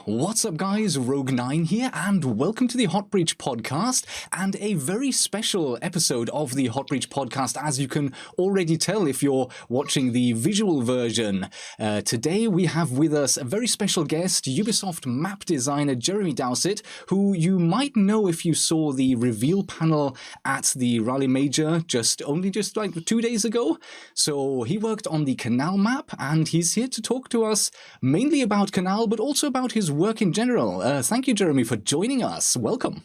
What's up guys, Rogue9 here, and welcome to the Hot Breach podcast, and a very special episode of the Hot Breach podcast, as you can already tell if you're watching the visual version. Today we have with us a very special guest, Ubisoft map designer Jeremy Dowsett, who you might know if you saw the reveal panel at the Rally Major just like 2 days ago. So he worked on the Kanal map, and he's here to talk to us mainly about Kanal, but also about his work in general. Thank you, Jeremy, for joining us. Welcome.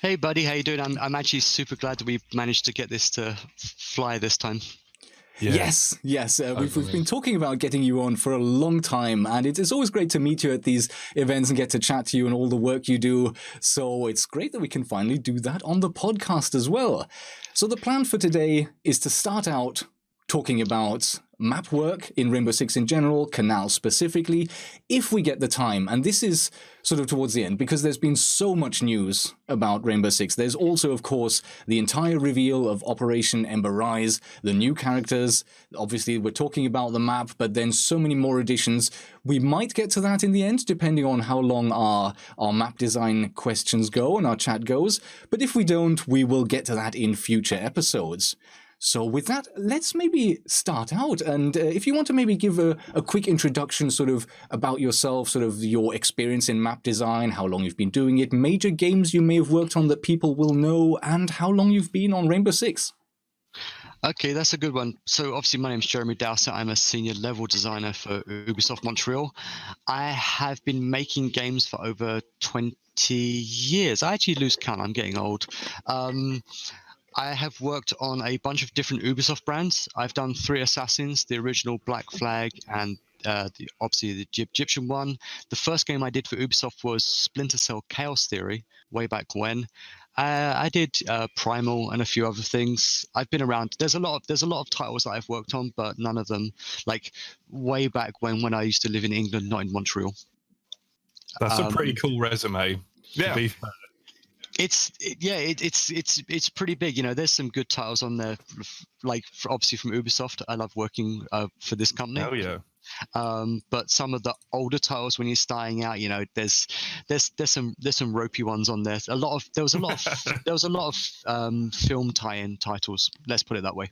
Hey, buddy. How you doing? I'm actually super glad that we managed to get this to fly this time. Yeah. Yes. We've been talking about getting you on for a long time, and it's always great to meet you at these events and get to chat to you and all the work you do. So it's great that we can finally do that on the podcast as well. So the plan for today is to start out talking about map work in Rainbow Six in general, Kanal specifically, if we get the time. And this is sort of towards the end, because there's been so much news about Rainbow Six. There's also, of course, the entire reveal of Operation Ember Rise, the new characters. Obviously, we're talking about the map, but then so many more additions. We might get to that in the end, depending on how long our map design questions go and our chat goes. But if we don't, we will get to that in future episodes. So with that, let's maybe start out. And if you want to maybe give a quick introduction sort of about yourself, sort of your experience in map design, how long you've been doing it, major games you may have worked on that people will know, and how long you've been on Rainbow Six. Okay, that's a good one. So obviously my name's Jeremy Dowsett. I'm a senior level designer for Ubisoft Montreal. I have been making games for over 20 years. I actually lose count. I'm getting old. I have worked on a bunch of different Ubisoft brands. I've done 3 Assassins, the original Black Flag, and obviously the Egyptian one. The first game I did for Ubisoft was Splinter Cell Chaos Theory, way back when. I did Primal and a few other things. I've been around. There's a lot of titles that I've worked on, but none of them like way back when I used to live in England, not in Montreal. That's a pretty cool resume. Yeah. To be fair. It's pretty big. You know, there's some good titles on there, like obviously from Ubisoft. I love working for this company. Oh yeah. But some of the older titles, when you're starting out, you know, there's some ropey ones on there. There was a lot of film tie-in titles. Let's put it that way.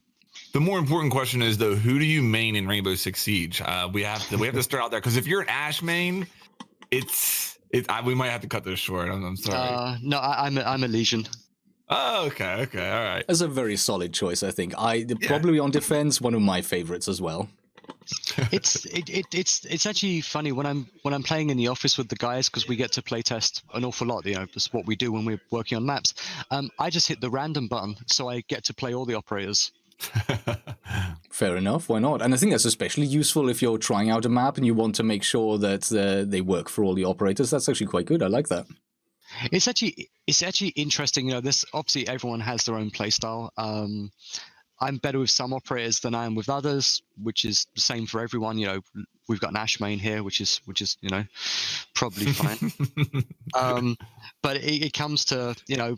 The more important question is though, who do you main in Rainbow Six Siege? We have to start out there, because if you're an Ash main, we might have to cut this short. I'm sorry. No, I'm a Legion. Oh, okay, all right. That's a very solid choice, I think. Probably on defense, one of my favorites as well. It's actually funny when I'm playing in the office with the guys, because we get to play test an awful lot. You know, that's what we do when we're working on maps. I just hit the random button, so I get to play all the operators. Fair enough, why not? And I think that's especially useful if you're trying out a map and you want to make sure that they work for all the operators. That's actually quite good. I like that. It's actually interesting. You know, this obviously everyone has their own play style. I'm better with some operators than I am with others, which is the same for everyone. You know, we've got an Ash main here, which is you know, probably fine. But it comes to, you know,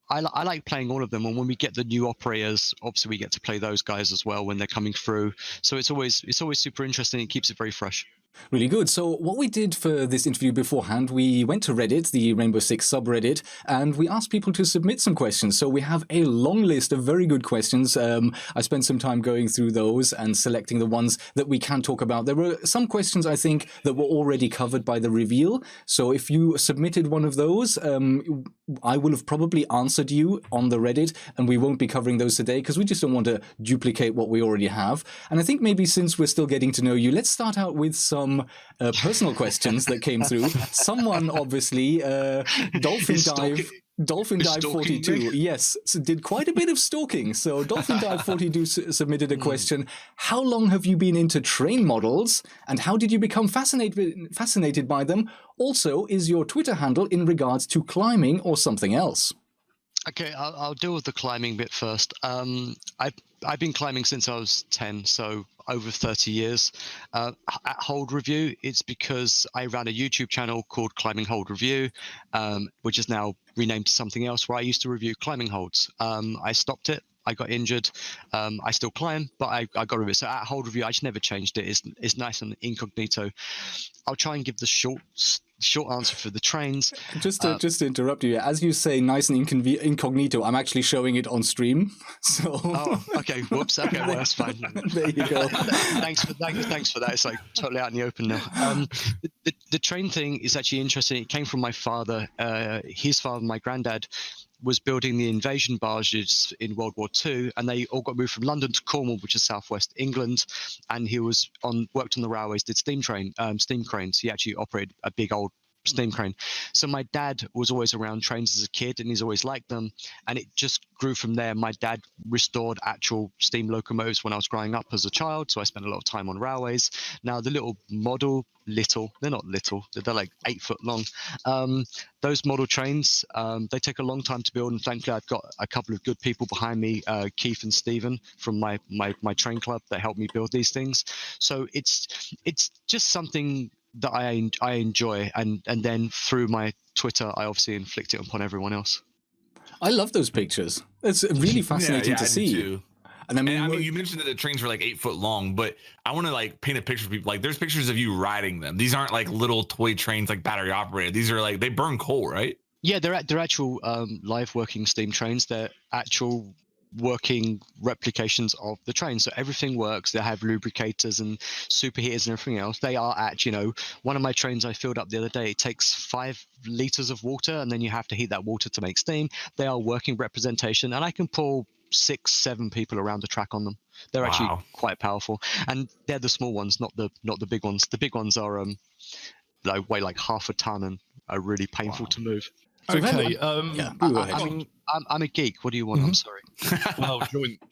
I like playing all of them, and when we get the new operators, obviously we get to play those guys as well when they're coming through. So it's always super interesting. It keeps it very fresh. Really good. So what we did for this interview beforehand, we went to Reddit, the Rainbow Six subreddit, and we asked people to submit some questions. So we have a long list of very good questions. I spent some time going through those and selecting the ones that we can talk about. There were some questions, I think, that were already covered by the reveal. So if you submitted one of those, I will have probably answered you on the Reddit, and we won't be covering those today because we just don't want to duplicate what we already have. And I think maybe since we're still getting to know you, let's start out with some personal questions that came through. Someone, obviously, Dolphin Dive 42, yes, did quite a bit of stalking. So Dolphin Dive 42 submitted a question. How long have you been into train models, and how did you become fascinated by them? Also, is your Twitter handle in regards to climbing or something else? Okay, I'll deal with the climbing bit first. I've been climbing since I was 10, so over 30 years. At Hold Review, it's because I ran a YouTube channel called Climbing Hold Review, which is now renamed to something else, where I used to review climbing holds. I stopped it. I got injured. I still climb, but I got rid of it. So at Hold Review, I just never changed it. It's nice and incognito. I'll try and give the short short answer for the trains. Just to interrupt you, as you say, nice and incognito, I'm actually showing it on stream. So. Oh, okay. Whoops. Okay, well, that's fine. There you go. Thanks for that. It's like totally out in the open now. The train thing is actually interesting. It came from my father. His father, my granddad, was building the invasion barges in World War II, and they all got moved from London to Cornwall, which is southwest England. And he worked on the railways, did steam cranes. He actually operated a big old steam crane. So my dad was always around trains as a kid, and he's always liked them. And it just grew from there. My dad restored actual steam locomotives when I was growing up as a child, so I spent a lot of time on railways. Now the they're not little, they're like 8 foot long. Those model trains, they take a long time to build, and thankfully I've got a couple of good people behind me, Keith and Stephen from my train club, that help me build these things. So it's just something that I enjoy, and then through my Twitter I obviously inflict it upon everyone else. I love those pictures. It's really fascinating to see. Too. And I mean, you mentioned that the trains were like 8 foot long, but I want to like paint a picture for people. Like, there's pictures of you riding them. These aren't like little toy trains, like battery operated. These are like, they burn coal, right? Yeah, they're actual live working steam trains. They're actual working replications of the train, so everything works. They have lubricators and superheaters and everything else. They are actually, one of my trains I filled up the other day, it takes 5 liters of water, and then you have to heat that water to make steam. They are working representation, and I can pull 6-7 people around the track on them. They're actually quite powerful, and they're the small ones, not the big ones. The big ones are weigh like half a ton and are really painful to move. So okay. I'm a geek. What do you want? I'm sorry. Well,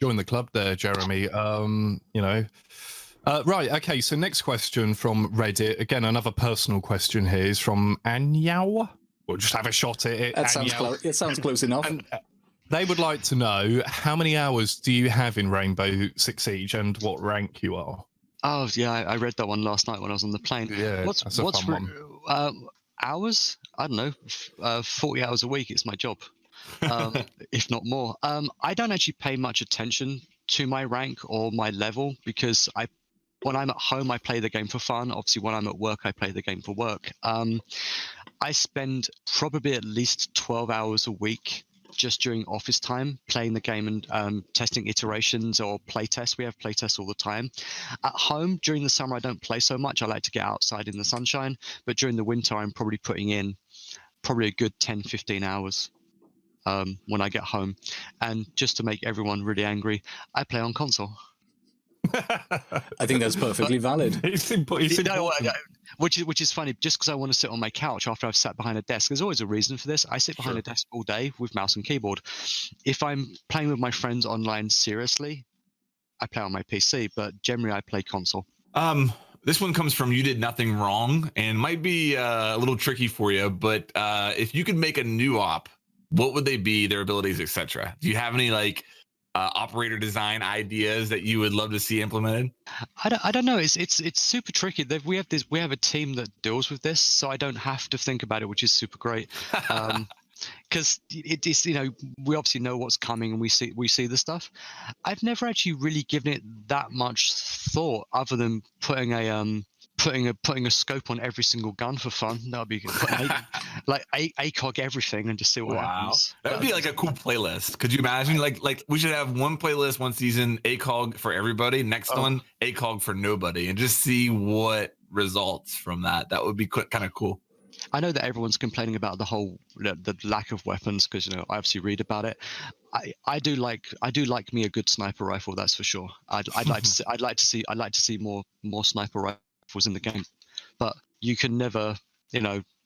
join the club there, Jeremy. Right. Okay. So next question from Reddit. Again, another personal question here is from Anyao. We'll just have a shot at it. It sounds close enough. And they would like to know, how many hours do you have in Rainbow Six Siege and what rank you are? Oh yeah, I read that one last night when I was on the plane. Yeah, that's a fun one. Hours? I don't know. 40 hours a week is my job, if not more. I don't actually pay much attention to my rank or my level, because when I'm at home, I play the game for fun. Obviously, when I'm at work, I play the game for work. I spend probably at least 12 hours a week just during office time playing the game and testing iterations or playtests. We have playtests all the time. At home during the summer, I don't play so much. I like to get outside in the sunshine, but during the winter, I'm probably putting in a good 10-15 hours when I get home. And just to make everyone really angry, I play on console. I think that's perfectly valid. Which is funny, just because I want to sit on my couch after I've sat behind a desk. There's always a reason for this. I sit behind a desk all day with mouse and keyboard. If I'm playing with my friends online seriously, I play on my PC, but generally I play console. This one comes from You Did Nothing Wrong, and might be a little tricky for you, but if you could make a new op, what would they be, their abilities, etc.? Do you have any operator design ideas that you would love to see implemented? I don't know. It's super tricky. We have a team that deals with this, so I don't have to think about it, which is super great. Because it is, we obviously know what's coming and we see the stuff. I've never actually really given it that much thought, other than putting a scope on every single gun for fun. That would be good. Like ACOG everything and just see what happens. That would be like a cool playlist. Could you imagine? Like we should have one playlist one season, ACOG for everybody. Next one, ACOG for nobody, and just see what results from that. That would be kind of cool. I know that everyone's complaining about the lack of weapons, because I obviously read about it. I do like me a good sniper rifle, that's for sure. I'd like to see more sniper rifles in the game, but you can never,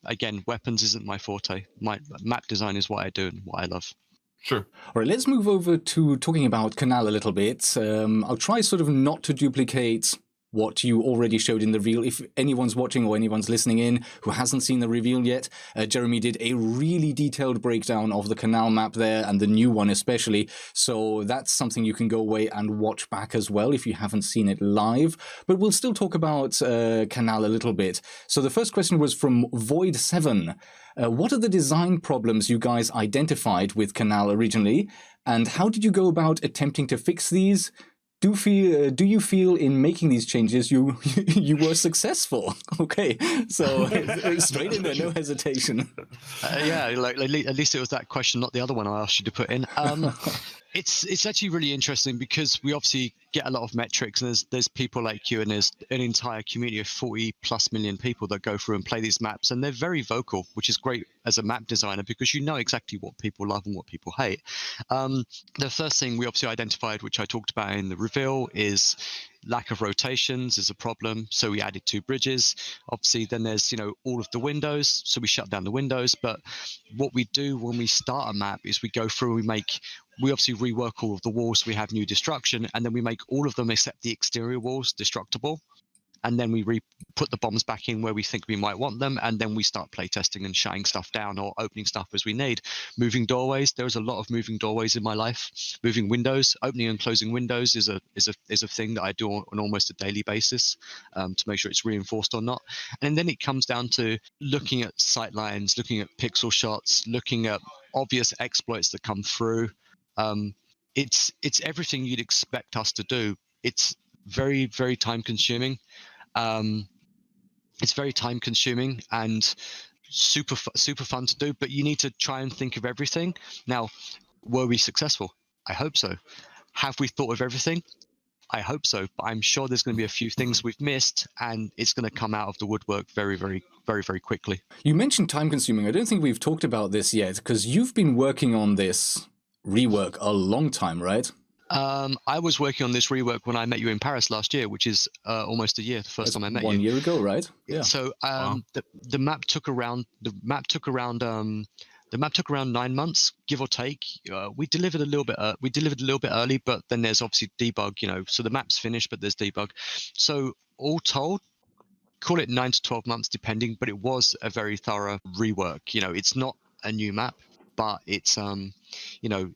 again, weapons isn't my forte. My map design is what I do and what I love. Sure. All right, let's move over to talking about Kanal a little bit. I'll try sort of not to duplicate what you already showed in the reveal. If anyone's watching or anyone's listening in who hasn't seen the reveal yet, Jeremy did a really detailed breakdown of the Kanal map there, and the new one especially. So that's something you can go away and watch back as well if you haven't seen it live. But we'll still talk about Kanal a little bit. So the first question was from Void7. What are the design problems you guys identified with Kanal originally, and how did you go about attempting to fix these? do you feel in making these changes you were successful? Okay, so straight in there, no hesitation. Yeah, like at least it was that question, not the other one I asked you to put in. It's actually really interesting because we obviously get a lot of metrics, and there's people like you, and there's an entire community of 40+ million people that go through and play these maps, and they're very vocal, which is great as a map designer because you know exactly what people love and what people hate. The first thing we obviously identified, which I talked about in the reveal, is lack of rotations is a problem. So we added 2 bridges. Obviously, then there's all of the windows, so we shut down the windows. But what we do when we start a map is we go through, we obviously rework all of the walls, so we have new destruction, and then we make all of them except the exterior walls destructible. And then we put the bombs back in where we think we might want them, and then we start playtesting and shutting stuff down or opening stuff as we need. Moving doorways, there's a lot of moving doorways in my life. Moving windows, opening and closing windows is a thing that I do on almost a daily basis to make sure it's reinforced or not. And then it comes down to looking at sight lines, looking at pixel shots, looking at obvious exploits that come through. It's everything you'd expect us to do. It's very, very time consuming. It's very time consuming and super fun to do, but you need to try and think of everything. Now, were we successful? I hope so. Have we thought of everything? I hope so, but I'm sure there's going to be a few things we've missed, and it's going to come out of the woodwork very, very, very, very quickly. You mentioned time consuming. I don't think we've talked about this yet, because you've been working on this rework a long time, right? I was working on this rework when I met you in Paris last year, which is almost a year. The first time I met you. 1 year ago, right? Yeah. So the map took around 9 months, give or take. We delivered a little bit. We delivered a little bit early, but then there's obviously debug. So the map's finished, but there's debug. So all told, call it 9 to 12 months, depending. But it was a very thorough rework. It's not a new map, but it's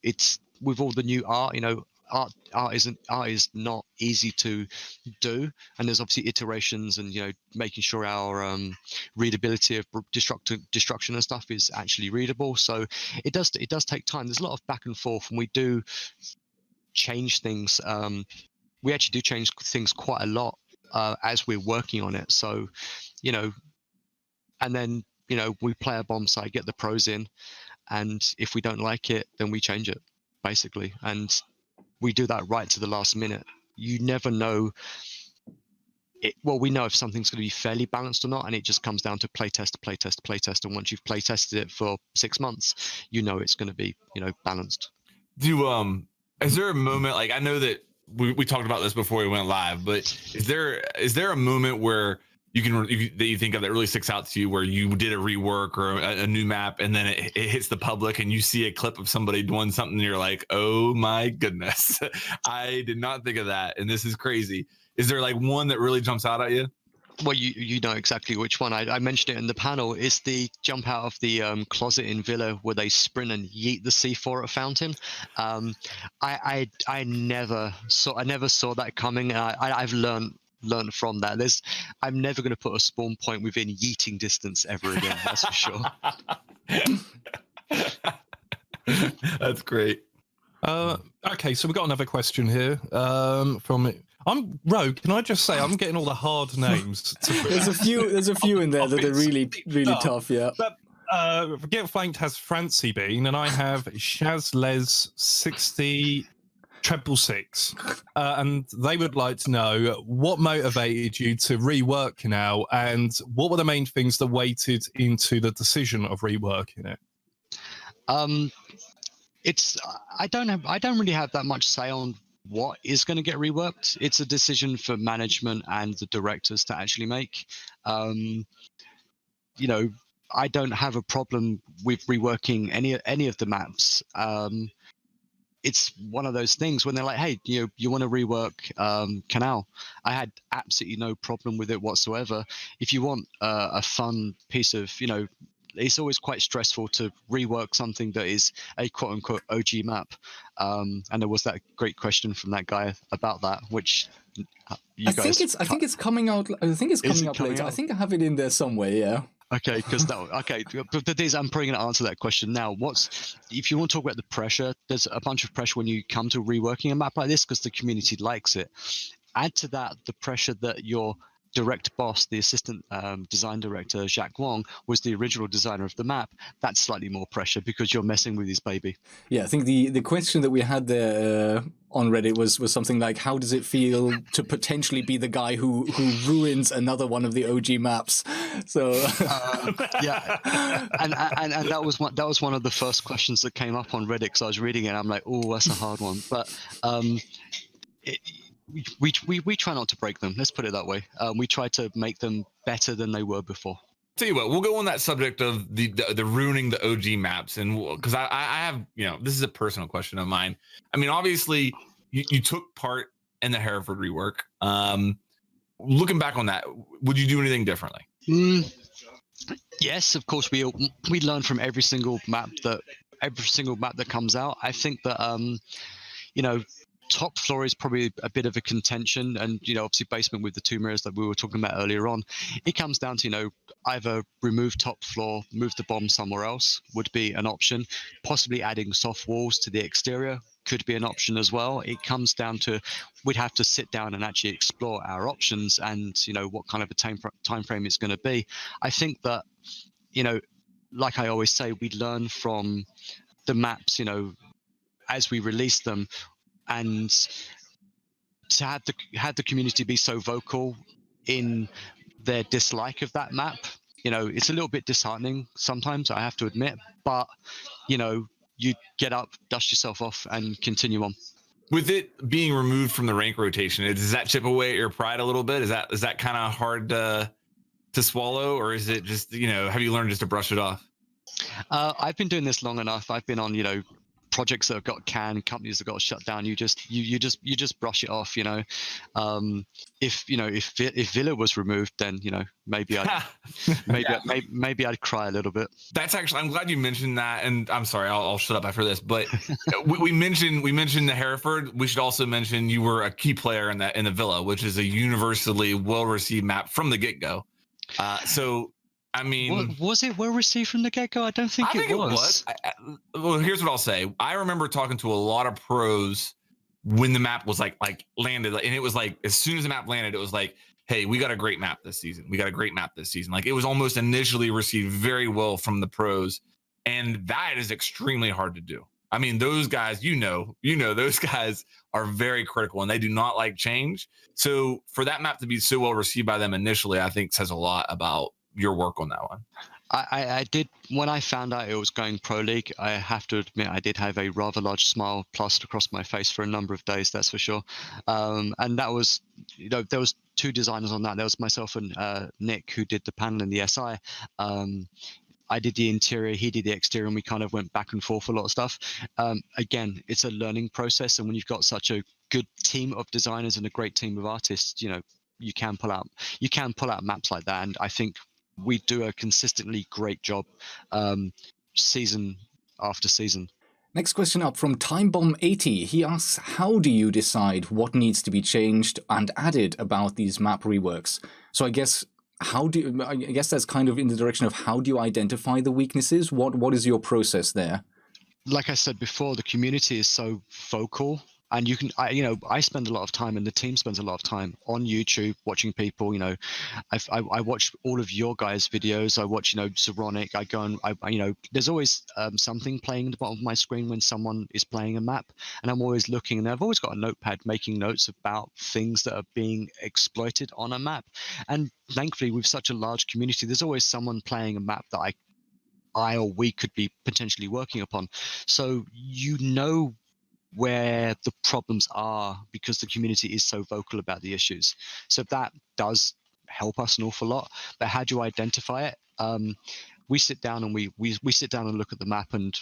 it's with all the new art. Art is not easy to do, and there's obviously iterations and making sure our readability of destruction and stuff is actually readable. So it does take time. There's a lot of back and forth, and we do change things. We actually do change things quite a lot as we're working on it. So and then we play a bomb site, get the pros in, and if we don't like it, then we change it basically. And we do that right to the last minute. You never know. Well, we know if something's going to be fairly balanced or not, and it just comes down to playtest. And once you've playtested it for 6 months, it's going to be, balanced. Is there a moment, like I know that we talked about this before we went live, but is there a moment where that you think of that really sticks out to you, where you did a rework or a new map, and then it hits the public and you see a clip of somebody doing something and you're like, oh my goodness, I did not think of that, and this is crazy. Is there like one that really jumps out at you? Well, you know exactly which one. I mentioned it in the panel. It's the jump out of the closet in Villa where they sprint and yeet the C4 at Fountain. I never saw that coming. I've learned from that. I'm never going to put a spawn point within yeeting distance ever again. That's for sure. That's great. Okay, so we've got another question here from. I'm Rogue. Can I just say I'm getting all the hard names? There's a few in there that are really, really tough. Yeah. But, Get Flanked has Francie Bean, and I have Shazles 60666, and they would like to know what motivated you to rework Kanal, and what were the main things that weighted into the decision of reworking it. I don't really have that much say on what is going to get reworked. It's a decision for management and the directors to actually make. I don't have a problem with reworking any of the maps. It's one of those things when they're like, hey, you want to rework Kanal? I had absolutely no problem with it whatsoever. If you want a fun piece of, it's always quite stressful to rework something that is a quote unquote OG map. And there was that great question from that guy about that, which I think it's coming out. I think it's coming up later. I think I have it in there somewhere. Yeah. Okay, because but the thing is, I'm probably going to answer that question now. If you want to talk about the pressure, there's a bunch of pressure when you come to reworking a map like this because the community likes it. Add to that the pressure that your direct boss, the assistant design director, Jacques Wong, was the original designer of the map. That's slightly more pressure because you're messing with his baby. Yeah, I think the question that we had there on Reddit was something like, how does it feel to potentially be the guy who ruins another one of the OG maps? So yeah, and that was one of the first questions that came up on Reddit because I was reading it. And I'm like, oh, that's a hard one, but we try not to break them. Let's put it that way. We try to make them better than they were before. Tell you what, we'll go on that subject of the ruining the OG maps, and because I have, this is a personal question of mine. I mean, obviously, you took part in the Hereford rework. Looking back on that, would you do anything differently? Yes, of course. We learn from every single map that comes out. I think that top floor is probably a bit of a contention, and obviously basement with the 2 mirrors that we were talking about earlier on. It comes down to either remove top floor, move the bomb somewhere else would be an option. Possibly adding soft walls to the exterior could be an option as well. It comes down to we'd have to sit down and actually explore our options and what kind of a time frame it's going to be. I think that like I always say, we learn from the maps as we release them. And to have the community be so vocal in their dislike of that map, it's a little bit disheartening sometimes, I have to admit. But you get up, dust yourself off, and continue on. With it being removed from the rank rotation, does that chip away at your pride a little bit? Is that kind of hard to swallow, or is it just have you learned just to brush it off? I've been doing this long enough. I've been on projects that have got canned, companies that got shut down. You just brush it off. If Villa was removed, then maybe I'd cry a little bit. That's actually, I'm glad you mentioned that, and I'm sorry, I'll shut up after this. But we mentioned the Hereford. We should also mention you were a key player in the Villa, which is a universally well received map from the get go. So. I mean, was it well received from the get-go? I don't think it was. Well, here's what I'll say. I remember talking to a lot of pros when the map was like landed, and it was like as soon as the map landed, it was like, hey, we got a great map this season. Like it was almost initially received very well from the pros, and that is extremely hard to do. I mean, those guys, those guys are very critical and they do not like change. So for that map to be so well received by them initially, I think says a lot about your work on that one. I did, when I found out it was going pro league, I have to admit I did have a rather large smile plastered across my face for a number of days, that's for sure. And that was, there was 2 designers on that. There was myself and Nick, who did the panel in the SI. I did the interior, he did the exterior, and we kind of went back and forth a lot of stuff. Again, it's a learning process, and when you've got such a good team of designers and a great team of artists, you can pull out maps like that. And I think we do a consistently great job season after season. Next question up from Timebomb80. He asks, how do you decide what needs to be changed and added about these map reworks? So I guess that's kind of in the direction of how do you identify the weaknesses? What is your process there? Like I said before, the community is so vocal. And I spend a lot of time, and the team spends a lot of time on YouTube watching people. I watch all of your guys' videos. I watch, Zeronic. I go and there's always something playing at the bottom of my screen when someone is playing a map, and I'm always looking. And I've always got a notepad making notes about things that are being exploited on a map. And thankfully, with such a large community, there's always someone playing a map that I or we could be potentially working upon. So where the problems are because the community is so vocal about the issues. So that does help us an awful lot. But how do you identify it? We sit down and we sit down and look at the map, and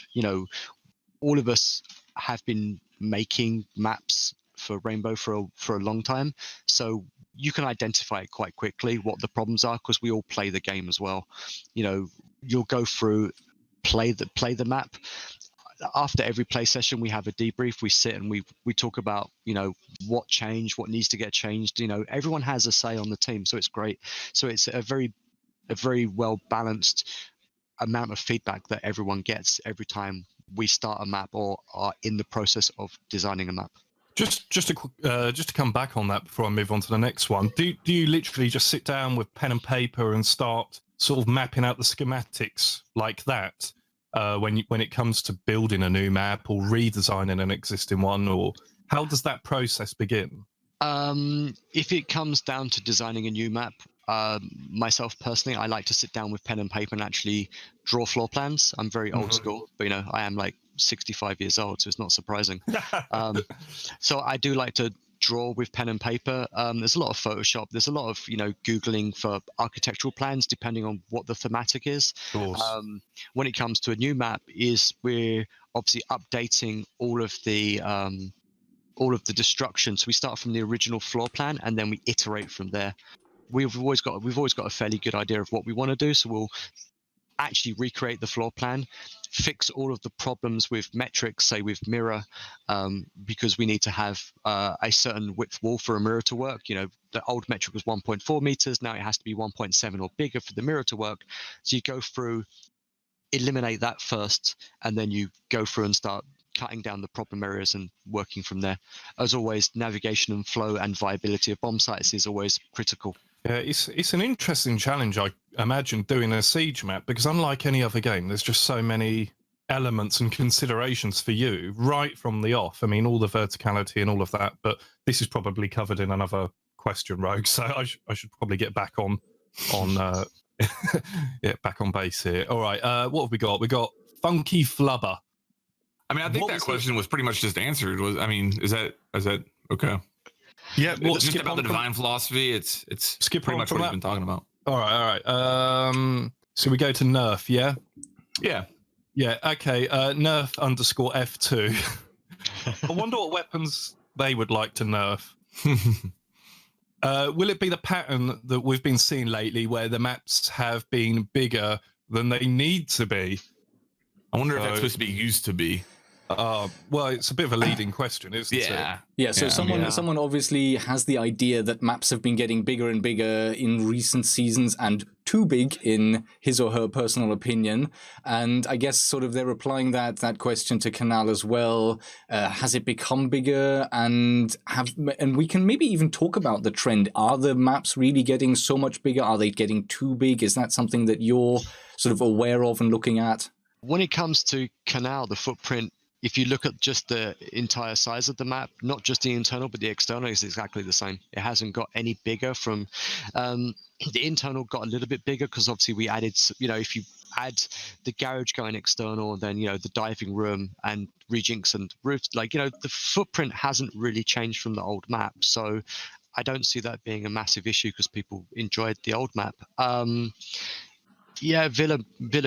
all of us have been making maps for Rainbow for a long time. So you can identify it quite quickly what the problems are, because we all play the game as well. You'll go through, play the map. After every play session, we have a debrief. We sit and we talk about what changed, what needs to get changed. Everyone has a say on the team, so it's great. So it's a very a very well balanced amount of feedback that everyone gets every time we start a map or are in the process of designing a map. Just to come back on that before I move on to the next one, do you literally just sit down with pen and paper and start sort of mapping out the schematics like that when it comes to building a new map or redesigning an existing one, or how does that process begin? If it comes down to designing a new map, myself personally, I like to sit down with pen and paper and actually draw floor plans. I'm very old school, but I am like 65 years old, so it's not surprising. So I do like to draw with pen and paper. There's a lot of Photoshop. There's a lot of Googling for architectural plans, depending on what the thematic is. When it comes to a new map, we're obviously updating all of the destruction. So we start from the original floor plan and then we iterate from there. We've always got a fairly good idea of what we want to do, so we'll actually recreate the floor plan, fix all of the problems with metrics, say with mirror, because we need to have a certain width wall for a mirror to work. The old metric was 1.4 meters. Now it has to be 1.7 or bigger for the mirror to work. So you go through, eliminate that first, and then you go through and start cutting down the problem areas and working from there. As always, navigation and flow and viability of bomb sites is always critical. Yeah, it's an interesting challenge, I imagine, doing a siege map, because unlike any other game, there's just so many elements and considerations for you right from the off. I mean, all the verticality and all of that, but this is probably covered in another question, Rogue. So I should probably get back on back on base here. All right, what have we got? We got Funky Flubber. I mean, I think that question was pretty much just answered. Is that okay? Yeah, well, it's just about the divine philosophy. It's pretty much what we've been talking about. All right. So we go to Nerf, yeah? Yeah. Okay. Nerf _F2. I wonder what weapons they would like to nerf. Will it be the pattern that we've been seeing lately, where the maps have been bigger than they need to be? I wonder if that's supposed to be used to be. Well, it's a bit of a leading question, isn't it? Yeah, so someone obviously has the idea that maps have been getting bigger and bigger in recent seasons, and too big in his or her personal opinion. And I guess sort of they're applying that question to Kanal as well. Has it become bigger? And we can maybe even talk about the trend. Are the maps really getting so much bigger? Are they getting too big? Is that something that you're sort of aware of and looking at? When it comes to Kanal, the footprint, if you look at just the entire size of the map, not just the internal, but the external is exactly the same. It hasn't got any bigger from the internal got a little bit bigger because obviously we added, if you add the garage going external, then, the diving room and rejinx and roofs, the footprint hasn't really changed from the old map. So I don't see that being a massive issue because people enjoyed the old map. Yeah, Villa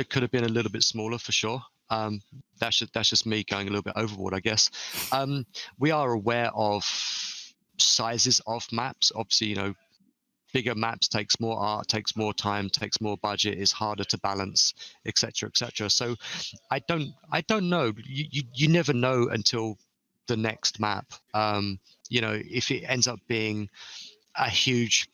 could have been a little bit smaller for sure. That's just me going a little bit overboard, I guess. We are aware of sizes of maps. Obviously, bigger maps takes more art, takes more time, takes more budget, is harder to balance, etc., etc. So I don't know. You never know until the next map. If it ends up being a huge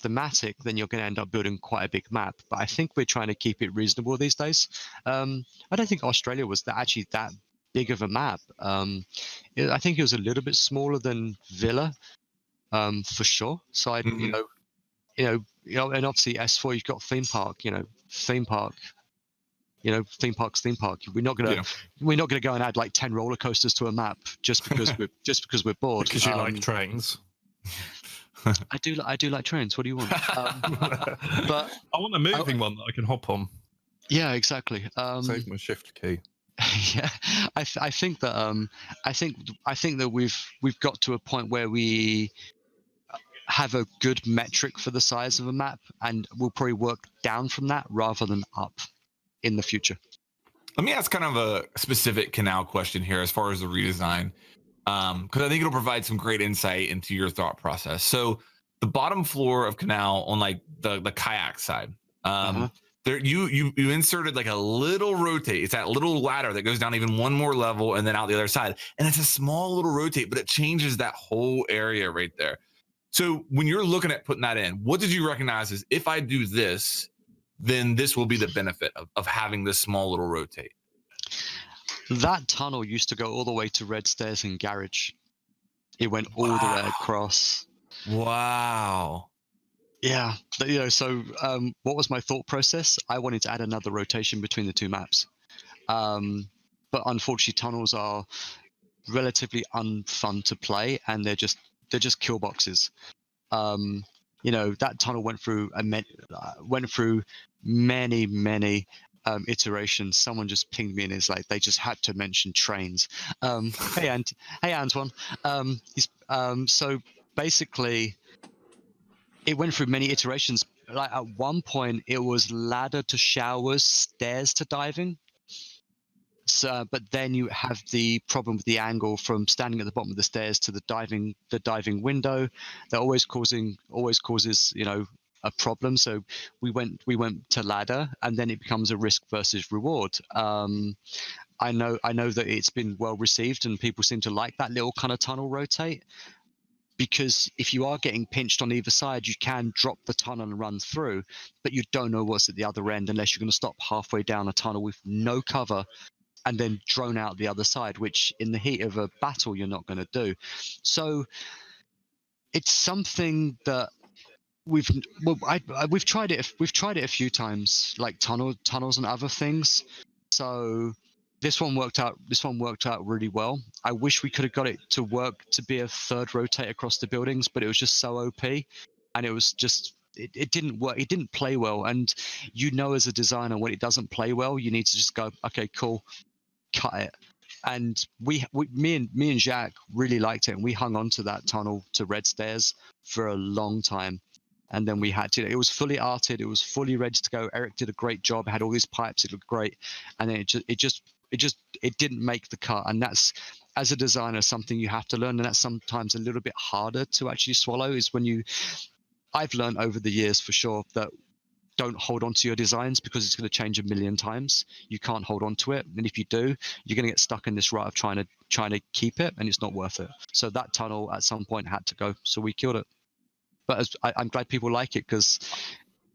thematic, then you're going to end up building quite a big map. But I think we're trying to keep it reasonable these days. I don't think Australia was actually that big of a map. I think it was a little bit smaller than Villa, for sure. So and obviously S4, you've got theme park. Theme park. Theme park's theme park. We're not gonna go and add like 10 roller coasters to a map just because we're bored. Because you like trains. I do like trains. What do you want? But I want a moving one that I can hop on. Yeah, exactly. Save my shift key. Yeah, I think that we've got to a point where we have a good metric for the size of a map, and we'll probably work down from that rather than up in the future. Let me ask kind of a specific Kanal question here as far as the redesign. Because I think it'll provide some great insight into your thought process. So the bottom floor of Kanal on like the kayak side, there you inserted like a little rotate. It's that little ladder that goes down even one more level and then out the other side. And it's a small little rotate, but it changes that whole area right there. So when you're looking at putting that in, what did you recognize as if I do this, then this will be the benefit of having this small little rotate. That tunnel used to go all the way to Red Stairs in Garage. It went all the way across. Wow. Yeah, so what was my thought process? I wanted to add another rotation between the two maps. But unfortunately, tunnels are relatively unfun to play, and they're just kill boxes. That tunnel went through many iterations. Someone just pinged me and it's like they just had to mention trains. Hey Antoine. So basically, it went through many iterations. Like at one point, it was ladder to showers, stairs to diving. So, but then you have the problem with the angle from standing at the bottom of the stairs to the diving window. That always causes a problem. So we went to ladder, and then it becomes a risk versus reward. I know that it's been well received, and people seem to like that little kind of tunnel rotate. Because if you are getting pinched on either side, you can drop the tunnel and run through, but you don't know what's at the other end unless you're going to stop halfway down a tunnel with no cover and then drone out the other side, which in the heat of a battle, you're not going to do. So it's something that we've tried it. We've tried it a few times, like tunnels and other things. So this one worked out really well. I wish we could have got it to work to be a third rotate across the buildings, but it was just so OP, and it was just it didn't work. It didn't play well, and as a designer, when it doesn't play well, you need to just go, okay, cool, cut it. And me and Jacques really liked it, and we hung on to that tunnel to Red Stairs for a long time. And then we had to. It was fully arted. It was fully ready to go. Eric did a great job. Had all these pipes. It looked great, and then it didn't make the cut. And that's, as a designer, something you have to learn, and that's sometimes a little bit harder to actually swallow. Is when I've learned over the years for sure that don't hold on to your designs because it's going to change a million times. You can't hold on to it, and if you do, you're going to get stuck in this rut of trying to keep it, and it's not worth it. So that tunnel at some point had to go. So we killed it. But I'm glad people like it because.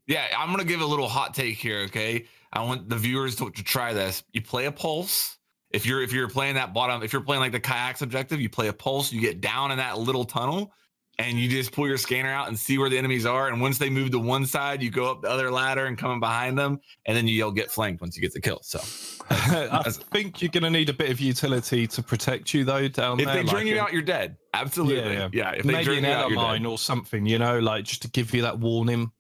Yeah, I'm going to give a little hot take here, okay? I want the viewers to try this. You play a pulse. If you're playing that bottom, if you're playing like the kayaks objective, you play a pulse, you get down in that little tunnel, and you just pull your scanner out and see where the enemies are. And once they move to one side, you go up the other ladder and come in behind them, and then you'll get flanked once you get the kill. So I think you're going to need a bit of utility to protect you, though, down there. If they drain you out, you're dead. Absolutely. Yeah. If they maybe drain an you out, you're mine dead. or something, like just to give you that warning.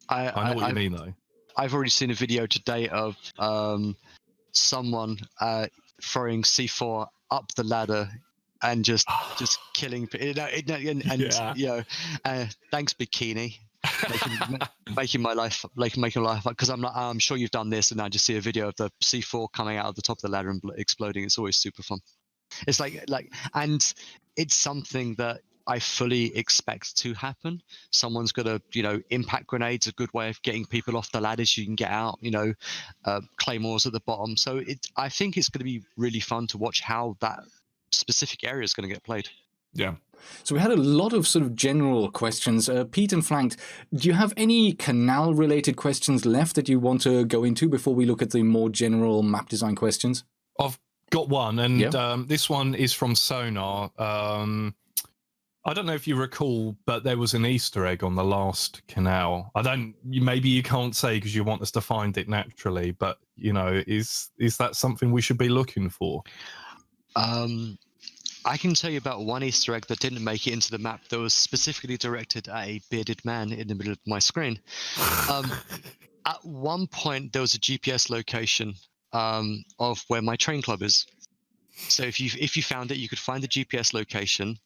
I know what you mean, though. I've already seen a video today of someone throwing C4 up the ladder and just killing. Thanks, Bikini, making my life because I'm sure you've done this, and I just see a video of the C4 coming out of the top of the ladder and exploding. It's always super fun. It's and it's something that I fully expect to happen. Someone's got to, impact grenades, a good way of getting people off the ladders so you can get out, claymores at the bottom. So I think it's going to be really fun to watch how that specific area is going to get played. Yeah. So we had a lot of sort of general questions. Pete and Flanked, do you have any Kanal related questions left that you want to go into before we look at the more general map design questions? I've got one, and this one is from Sonar. I don't know if you recall, but there was an Easter egg on the last Kanal. Maybe you can't say because you want us to find it naturally, but is that something we should be looking for? I can tell you about one Easter egg that didn't make it into the map that was specifically directed at a bearded man in the middle of my screen. At one point, there was a GPS location of where my train club is. So if you found it, you could find the GPS location.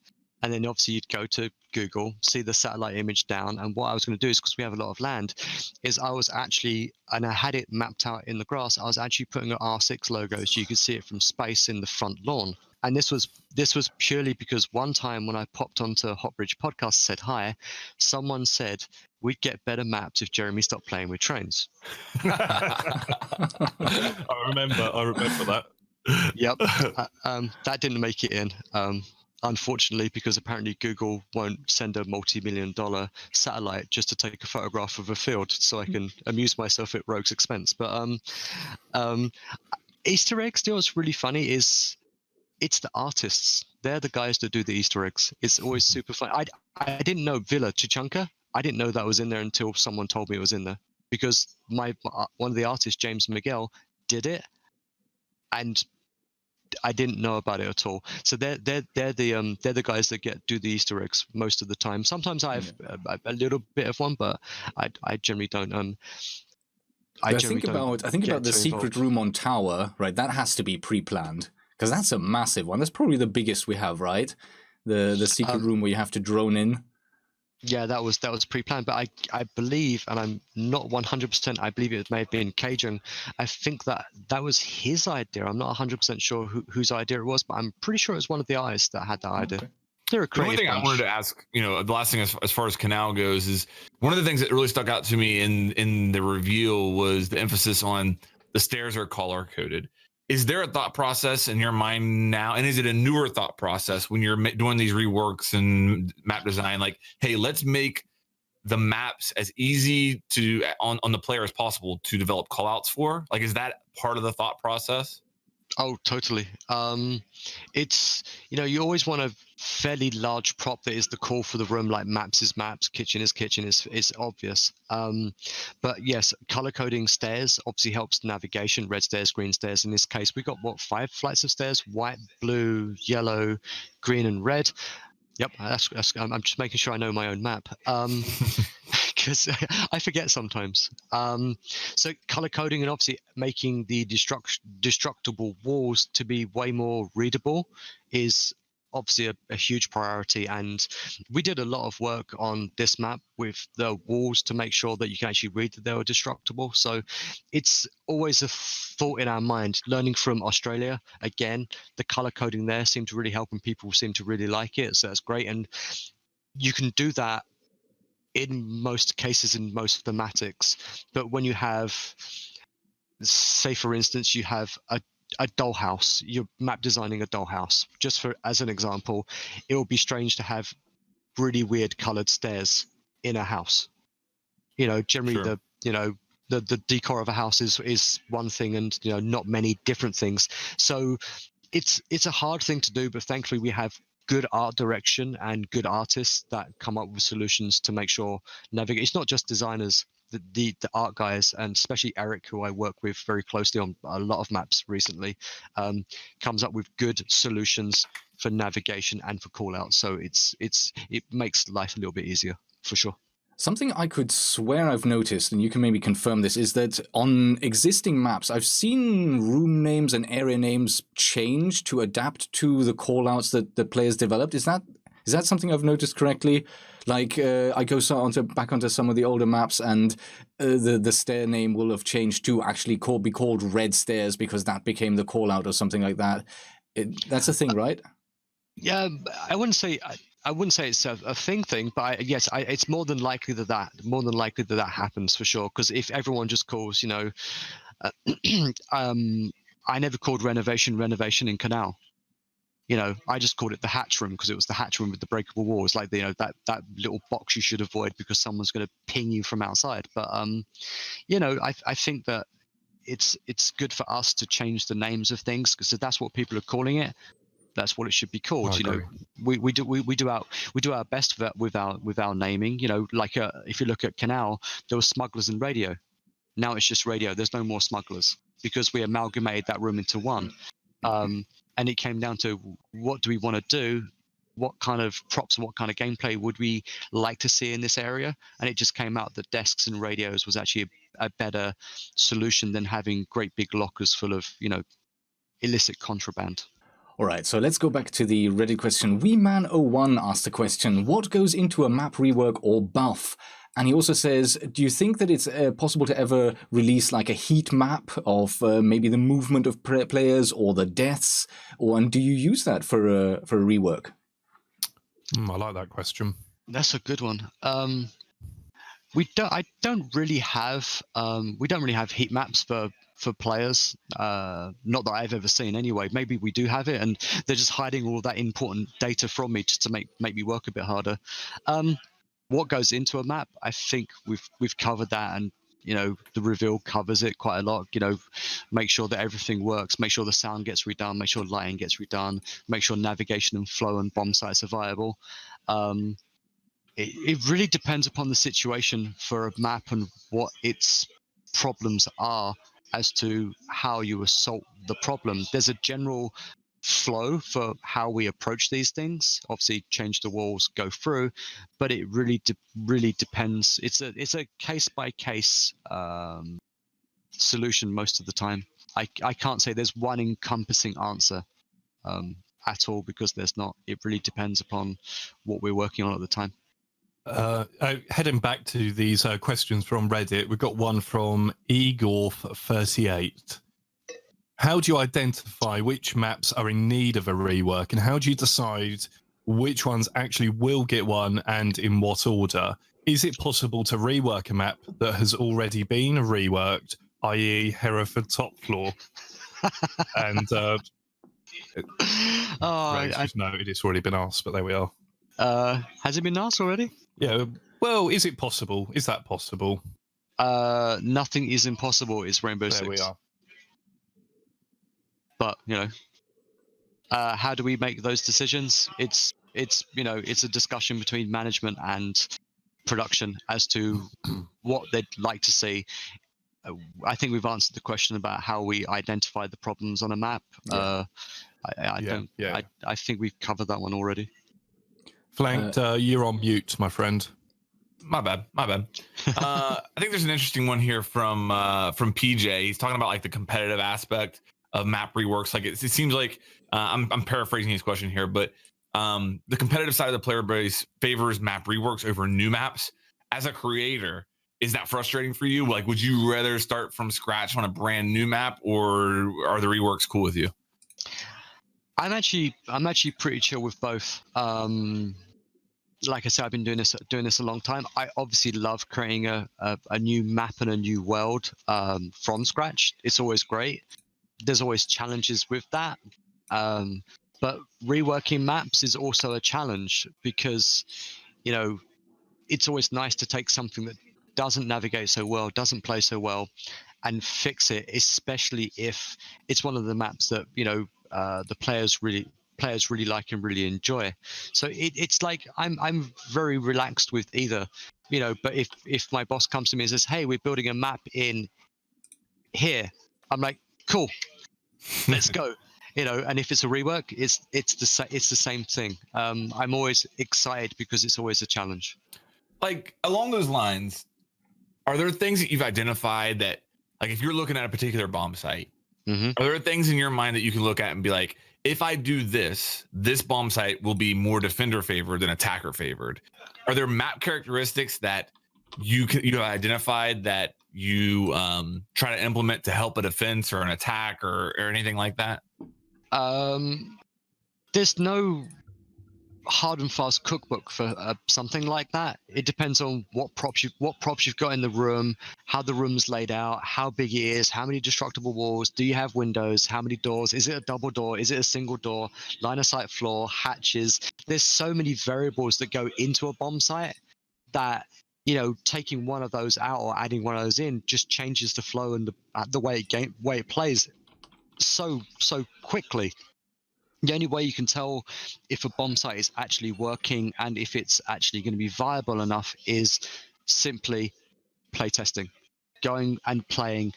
And then obviously you'd go to Google, see the satellite image down. And what I was going to do is, because we have a lot of land, is I was actually, and I had it mapped out in the grass, I was actually putting an R6 logo so you could see it from space in the front lawn. And this was purely because one time when I popped onto Hotbridge Podcast and said hi, someone said, we'd get better maps if Jeremy stopped playing with trains. I remember that. Yep. That didn't make it in. unfortunately, because apparently Google won't send a multi-million-dollar satellite just to take a photograph of a field, so I can amuse myself at Rogue's expense. But Easter eggs, you know what's really funny is it's the artists. They're the guys that do the Easter eggs. It's always super fun. I didn't know Villa Chichanka. I didn't know that was in there until someone told me it was in there, because one of the artists, James Miguel, did it, and I didn't know about it at all. So they're the guys that do the Easter eggs most of the time. Sometimes I have a little bit of one, but I generally don't. I think about the secret room on Tower, right? That has to be pre-planned, because that's a massive one. That's probably the biggest we have, right? The secret room where you have to drone in. Yeah, that was pre-planned, but I believe, and I'm not 100%, I believe it may have been Cajun. I think that was his idea. I'm not 100% sure whose idea it was, but I'm pretty sure it was one of the eyes that had that idea. Okay. They're a The one creative thing I bunch. wanted to ask, the last thing as far as Kanal goes is one of the things that really stuck out to me in the reveal was the emphasis on the stairs are color coded. Is there a thought process in your mind now, and is it a newer thought process when you're doing these reworks and map design? Like, hey, let's make the maps as easy to on the player as possible to develop callouts for. Like, is that part of the thought process? Oh, totally. It's, you always want a fairly large prop that is the core for the room, like maps is maps, kitchen is kitchen, is obvious. But yes, color coding stairs obviously helps navigation, red stairs, green stairs. In this case, we got 5 flights of stairs: white, blue, yellow, green, and red. Yep, I'm just making sure I know my own map. Because I forget sometimes. So color coding and obviously making the destructible walls to be way more readable is obviously a huge priority, and we did a lot of work on this map with the walls to make sure that you can actually read that they were destructible. So it's always a thought in our mind. Learning from Australia, again, the color coding there seemed to really help, and people seem to really like it, so that's great. And you can do that in most cases in most thematics, but when you have, say for instance, you have a dollhouse, you're map designing a dollhouse, just for as an example, it would be strange to have really weird colored stairs in a house. Generally Sure. the decor of a house is one thing, and not many different things. So it's a hard thing to do, but thankfully we have good art direction and good artists that come up with solutions to make sure navigate. It's not just designers, the art guys, and especially Eric, who I work with very closely on a lot of maps recently, comes up with good solutions for navigation and for callouts. So it makes life a little bit easier for sure. Something I could swear I've noticed, and you can maybe confirm this, is that on existing maps, I've seen room names and area names change to adapt to the callouts that the players developed. Is that something I've noticed correctly? Like, I go back onto some of the older maps, and the stair name will have changed to actually be called Red Stairs because that became the callout or something like that. That's a thing, right? Yeah, I wouldn't say it's a thing, but it's more than likely that happens for sure. Because if everyone just calls, I never called renovation in Kanal. I just called it the hatch room because it was the hatch room with the breakable walls, like that little box you should avoid because someone's going to ping you from outside. But I think that it's good for us to change the names of things, because if that's what people are calling it, that's what it should be called. We do our best with our naming. Like if you look at Kanal, there were smugglers in radio. Now it's just radio. There's no more smugglers because we amalgamated that room into one. And it came down to, what do we want to do? What kind of props and what kind of gameplay would we like to see in this area? And it just came out that desks and radios was actually a better solution than having great big lockers full of illicit contraband. All right, so let's go back to the Reddit question. WeMan01 asked the question, what goes into a map rework or buff? And he also says, do you think that it's possible to ever release like a heat map of maybe the movement of players or the deaths? And do you use that for a rework? I like that question. That's a good one. We don't really have heat maps for for players. Not that I've ever seen anyway. Maybe we do have it, and they're just hiding all that important data from me just to make me work a bit harder. What goes into a map? I think we've covered that, and the reveal covers it quite a lot. Make sure that everything works, make sure the sound gets redone, make sure lighting gets redone, make sure navigation and flow and bomb sites are viable. It really depends upon the situation for a map and what its problems are as to how you assault the problem. There's a general flow for how we approach these things. Obviously, change the walls, go through, but it really depends. It's a case by case solution most of the time. I can't say there's one encompassing answer at all, because there's not. It really depends upon what we're working on at the time. Heading back to these questions from Reddit, we've got one from Igor38. How do you identify which maps are in need of a rework, and how do you decide which ones actually will get one, and in what order? Is it possible to rework a map that has already been reworked, i.e. Hereford top floor? And Ray's just noted it's already been asked, but there we are. Has it been asked already? Yeah. Well, is it possible? Is that possible? Nothing is impossible. It's Rainbow Six. There we are. But how do we make those decisions? It's a discussion between management and production as to what they'd like to see. I think we've answered the question about how we identify the problems on a map. Yeah. I think we've covered that one already. Flanked, you're on mute, my friend. My bad. I think there's an interesting one here from PJ. He's talking about like the competitive aspect of map reworks. Like it seems like I'm paraphrasing his question here, but the competitive side of the player base favors map reworks over new maps. As a creator, is that frustrating for you? Like, would you rather start from scratch on a brand new map, or are the reworks cool with you? I'm actually pretty chill with both. Like I said, I've been doing this a long time. I obviously love creating a new map and a new world from scratch. It's always great. There's always challenges with that. But reworking maps is also a challenge, because it's always nice to take something that doesn't navigate so well, doesn't play so well, and fix it, especially if it's one of the maps that the players really like and really enjoy. So it's like I'm very relaxed with either, but if my boss comes to me and says, hey, we're building a map in here, I'm like, cool, let's go. And if it's a rework, it's the same thing. I'm always excited because it's always a challenge. Like, along those lines, are there things that you've identified that, like, if you're looking at a particular bomb site, are there things in your mind that you can look at and be like, if I do this bomb site will be more defender favored than attacker favored? Are there map characteristics that you have identified that you try to implement to help a defense or an attack or anything like that? There's no hard and fast cookbook for something like that. It depends on what props you've got in the room, how the room's laid out, how big it is, how many destructible walls, do you have windows, how many doors, is it a double door, is it a single door, line of sight floor, hatches. There's so many variables that go into a bomb site that taking one of those out or adding one of those in just changes the flow and the way it plays so quickly. The only way you can tell if a bomb site is actually working and if it's actually going to be viable enough is simply playtesting, going and playing,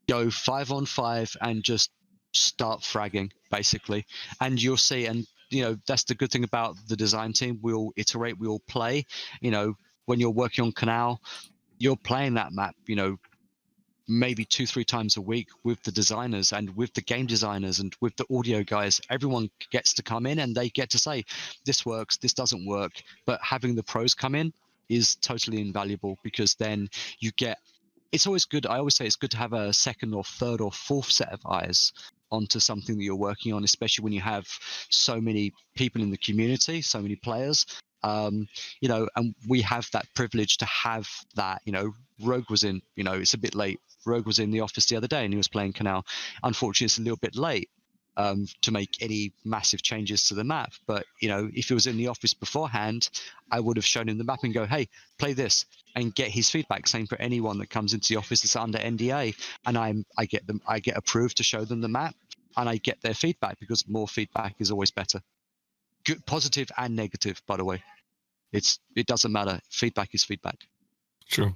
go 5-on-5 and just start fragging, basically. And you'll see, and that's the good thing about the design team. We all iterate, we all play. When you're working on Kanal, you're playing that map, maybe 2-3 times a week with the designers and with the game designers and with the audio guys. Everyone gets to come in and they get to say, this works, this doesn't work. But having the pros come in is totally invaluable, because then it's always good. I always say it's good to have a second or third or fourth set of eyes onto something that you're working on, especially when you have so many people in the community, so many players. And we have that privilege to have that. Rogue was in, it's a bit late Rogue was in the office the other day and he was playing Kanal. Unfortunately, it's a little bit late to make any massive changes to the map. But, if he was in the office beforehand, I would have shown him the map and go, hey, play this, and get his feedback. Same for anyone that comes into the office that's under NDA. And I get approved to show them the map, and I get their feedback, because more feedback is always better. Good, positive and negative, by the way. It doesn't matter. Feedback is feedback. True.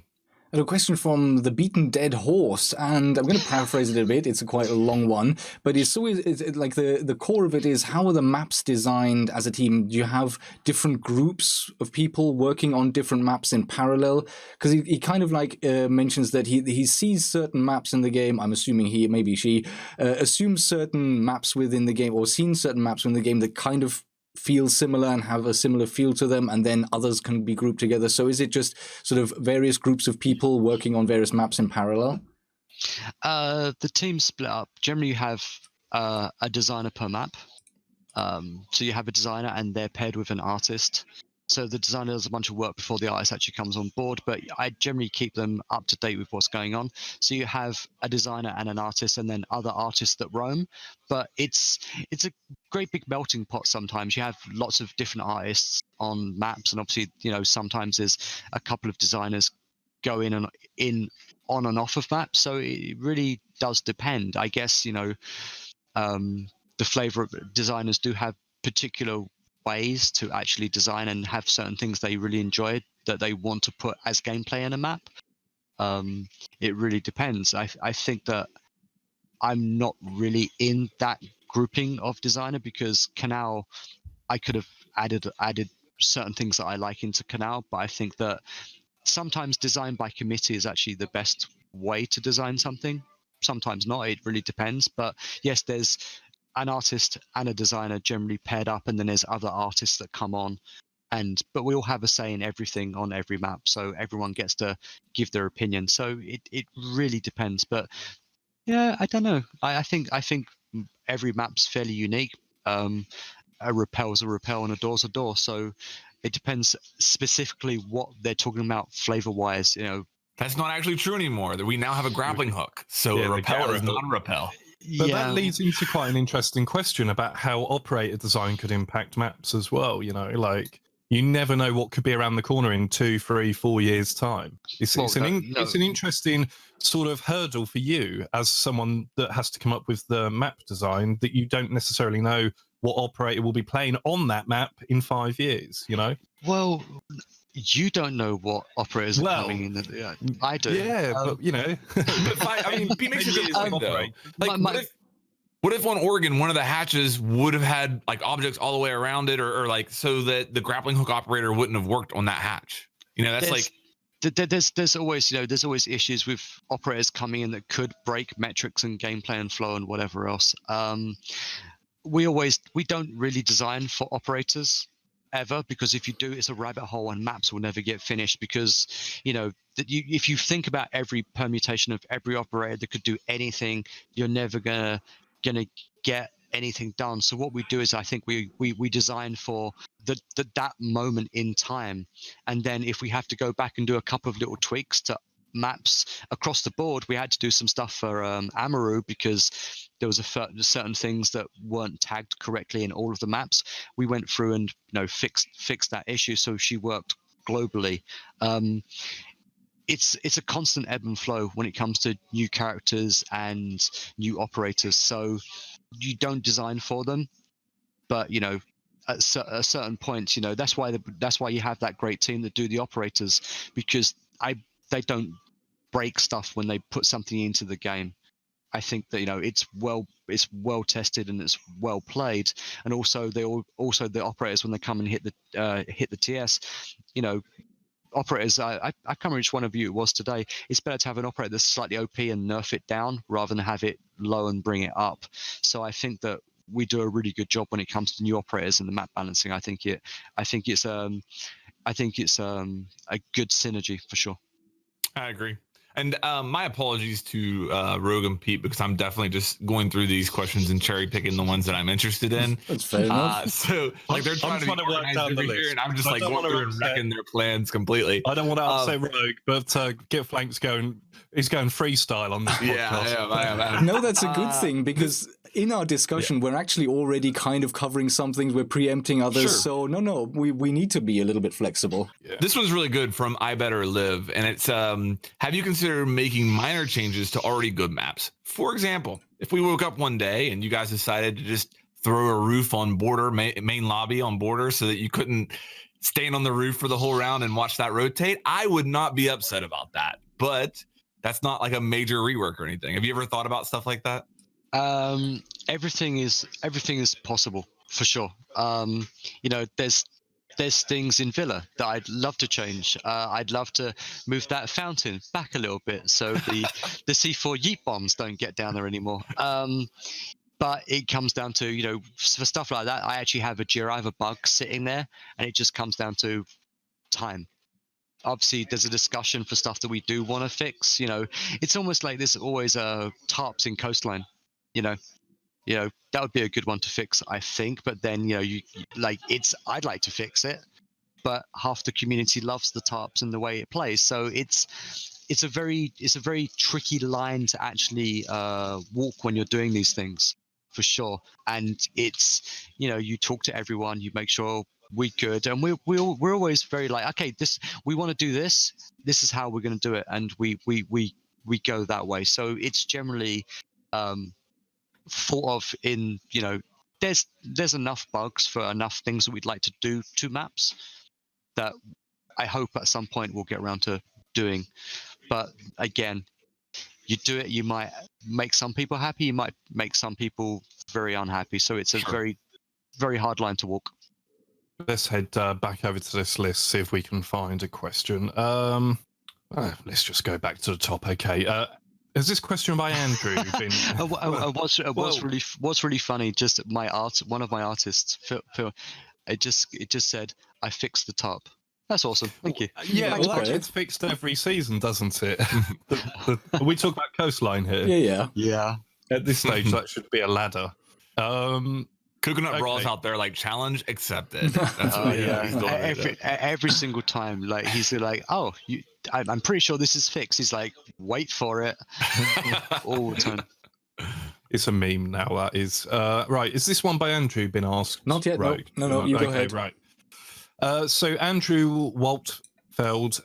A question from the Beaten Dead Horse, and I'm going to paraphrase it a bit. It's quite a long one, but it's like the core of it is, how are the maps designed as a team? Do you have different groups of people working on different maps in parallel? Because he kind of like mentions that he sees certain maps in the game. I'm assuming he, maybe she, assumes certain maps within the game, or seen certain maps in the game that kind of feel similar and have a similar feel to them, and then others can be grouped together. So is it just sort of various groups of people working on various maps in parallel? The team split up. Generally, you have a designer per map. So you have a designer and they're paired with an artist. So the designer does a bunch of work before the artist actually comes on board, but I generally keep them up to date with what's going on. So you have a designer and an artist, and then other artists that roam. But it's a great big melting pot. Sometimes you have lots of different artists on maps, and obviously, sometimes there's a couple of designers go in on and off of maps. So it really does depend. I guess, the flavor of designers do have particular ways to actually design and have certain things they really enjoy that they want to put as gameplay in a map. It really depends. I think that I'm not really in that grouping of designer, because Kanal, I could have added certain things that I like into Kanal, but I think that sometimes design by committee is actually the best way to design something. Sometimes not. It really depends. But yes, there's an artist and a designer generally paired up, and then there's other artists that come on, but we all have a say in everything on every map, so everyone gets to give their opinion. So it really depends. But yeah, I don't know. I think every map's fairly unique. A rappel's a rappel and a door's a door. So it depends specifically what they're talking about flavor wise. That's not actually true anymore. That we now have a grappling hook, so Yeah, a the rappel is gyro not a rappel. But yeah, that leads into quite an interesting question about how operator design could impact maps as well. Like, you never know what could be around the corner in 2, 3, 4 years' time. It's an interesting sort of hurdle for you as someone that has to come up with the map design, that you don't necessarily know what operator will be playing on that map in 5 years. Well, you don't know what operators are coming in. I do. Yeah, but I mean, Pete makes a good point though. My- What if on Oregon, one of the hatches would have had like objects all the way around it, or like so that the grappling hook operator wouldn't have worked on that hatch? That's there's always issues with operators coming in that could break metrics and gameplay and flow and whatever else. We don't really design for operators ever, because if you do, it's a rabbit hole and maps will never get finished, because if you think about every permutation of every operator that could do anything, you're never gonna get anything done. So what we do is, I think we design for that moment in time, and then if we have to go back and do a couple of little tweaks to maps across the board, we had to do some stuff for Amaru, because there was certain things that weren't tagged correctly in all of the maps. We went through and fixed that issue, so she worked globally. It's a constant ebb and flow when it comes to new characters and new operators. So you don't design for them, but at a certain point, that's why you have that great team that do the operators, because they don't break stuff when they put something into the game. I think that it's well tested and it's well played, and also the operators, when they come and hit the TS, operators. I can't remember which one of you it was today. It's better to have an operator that's slightly OP and nerf it down rather than have it low and bring it up. So I think that we do a really good job when it comes to new operators and the map balancing. I think it's a good synergy for sure. I agree. And my apologies to Rogue and Pete, because I'm definitely just going through these questions and cherry picking the ones that I'm interested in. That's fair enough. So like they're trying to be work organized down the over here, list. and I'm just I like don't going wanna through and upset- wrecking their plans completely. I don't want to upset Rogue, but Get Flank's going. He's going freestyle on this podcast. Yeah, I am. No, that's a good thing, because in our discussion, we're actually already kind of covering some things. We're preempting others. Sure. So no, we need to be a little bit flexible. Yeah. This one's really good from I Better Live, and it's have you considered making minor changes to already good maps? For example, if we woke up one day and you guys decided to just throw a roof on border, main lobby on border, so that you couldn't stand on the roof for the whole round and watch that rotate, I would not be upset about that. But that's not like a major rework or anything. Have you ever thought about stuff like that? Everything is possible for sure. You know, there's things in Villa that I'd love to change. I'd love to move that fountain back a little bit so the C4 yeet bombs don't get down there anymore. But it comes down to, you know, for stuff like that, I actually have a Jiriva bug sitting there, and it just comes down to time. Obviously, there's a discussion for stuff that we do want to fix. You know, it's almost like there's always tarps in coastline. You know, that would be a good one to fix, I think. But then, you know, I'd like to fix it, but half the community loves the tarps and the way it plays. So it's a very tricky line to actually walk when you're doing these things, for sure. And it's, you know, you talk to everyone, you make sure we're good, and we're always very like, okay, we want to do this. This is how we're going to do it, and we go that way. So it's generally thought of in, you know, there's enough bugs for enough things that we'd like to do to maps that I hope at some point we'll get around to doing. But again, you do it, you might make some people happy, you might make some people very unhappy. So it's a very, very hard line to walk. Let's head back over to this list, see if we can find a question. Let's just go back to the top. Okay. Is this question by Andrew? What's really funny? Just one of my artists, Phil, it just said, "I fixed the top." That's awesome. Thank you. Yeah, Thanks, well, Bartlett. it's fixed every season, doesn't it? We talk about coastline here. Yeah. At this stage, that should be a ladder. Coconut Brawl's out there like challenge accepted. That's what he's doing. Every single time, like he's like, "Oh, I'm pretty sure this is fixed." He's like, "Wait for it," all the time. It's a meme now. That is right. Is this one by Andrew been asked? Not yet. Right. No. You go ahead. Right. So Andrew Waltfeld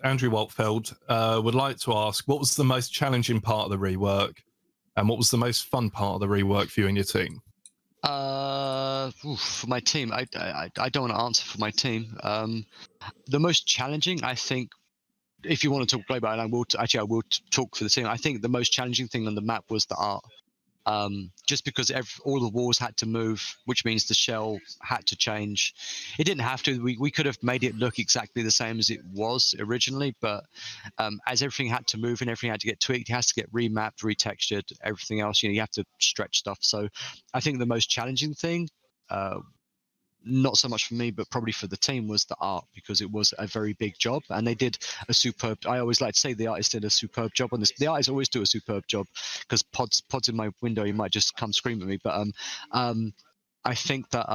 would like to ask, what was the most challenging part of the rework, and what was the most fun part of the rework for you and your team? For my team, I don't want to answer for my team. The most challenging, I think, if you want to talk about it, I will talk for the team. I think the most challenging thing on the map was the art. Just because all the walls had to move, which means the shell had to change. It didn't have to. We could have made it look exactly the same as it was originally, but as everything had to move and everything had to get tweaked, it has to get remapped, retextured, everything else. You know, you have to stretch stuff. So I think the most challenging thing, not so much for me, but probably for the team, was the art, because it was a very big job, and they did a superb. I always like to say the artists did a superb job on this. The artists always do a superb job, because pods in my window, you might just come scream at me. But I think that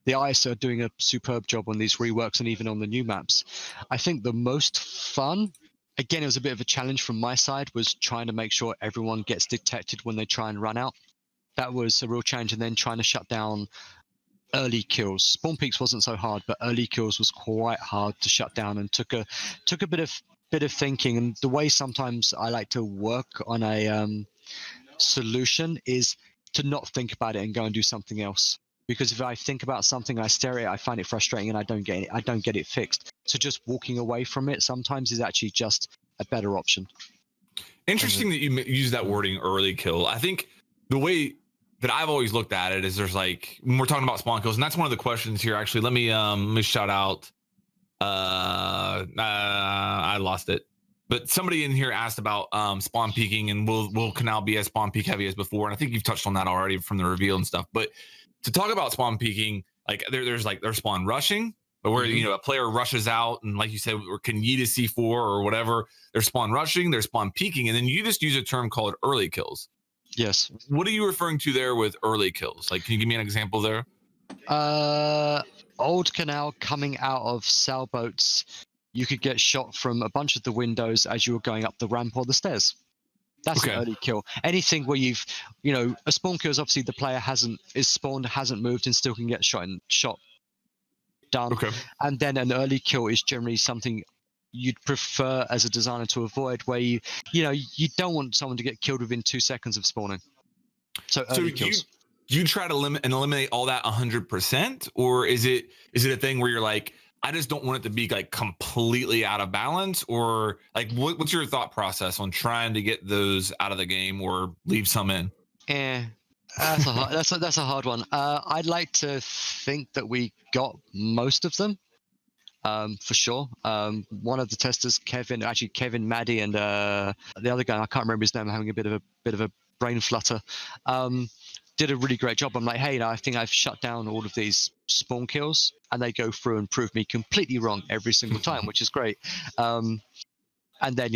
the artists are doing a superb job on these reworks and even on the new maps. I think the most fun, again, it was a bit of a challenge from my side, was trying to make sure everyone gets detected when they try and run out. That was a real challenge, and then trying to shut down early kills. Spawn peaks wasn't so hard, but early kills was quite hard to shut down, and took a bit of thinking. And the way sometimes I like to work on a solution is to not think about it and go and do something else. Because if I think about something, I stare at it, I find it frustrating, and I don't get it fixed. So just walking away from it sometimes is actually just a better option. Interesting that you use that wording, early kill. I think the way that I've always looked at it is, there's like, when we're talking about spawn kills, and that's one of the questions here. Actually, let me shout out. I lost it, but somebody in here asked about spawn peaking, and will Kanal be as spawn peak heavy as before? And I think you've touched on that already from the reveal and stuff. But to talk about spawn peaking, like there's spawn rushing, but where a player rushes out and, like you said, or can yeet a C4 or whatever, they're spawn rushing, they're spawn peeking, and then you just use a term called early kills. Yes. What are you referring to there with early kills? Like, can you give me an example there? Old Kanal coming out of sailboats, you could get shot from a bunch of the windows as you were going up the ramp or the stairs. That's an early kill. Anything where you've, a spawn kill is obviously the player hasn't moved and still can get shot done. Okay. And then an early kill is generally something you'd prefer as a designer to avoid, where you don't want someone to get killed within 2 seconds of spawning. So early kills. Do you try to eliminate all that 100%, or is it a thing where you're like, I just don't want it to be like completely out of balance, or like what's your thought process on trying to get those out of the game or leave some in? That's a hard one. I'd like to think that we got most of them, for sure. One of the testers, Kevin, Maddie, and the other guy, I can't remember his name, having a bit of a brain flutter. Did a really great job. I'm like, hey, I think I've shut down all of these spawn kills, and they go through and prove me completely wrong every single time, which is great. And then,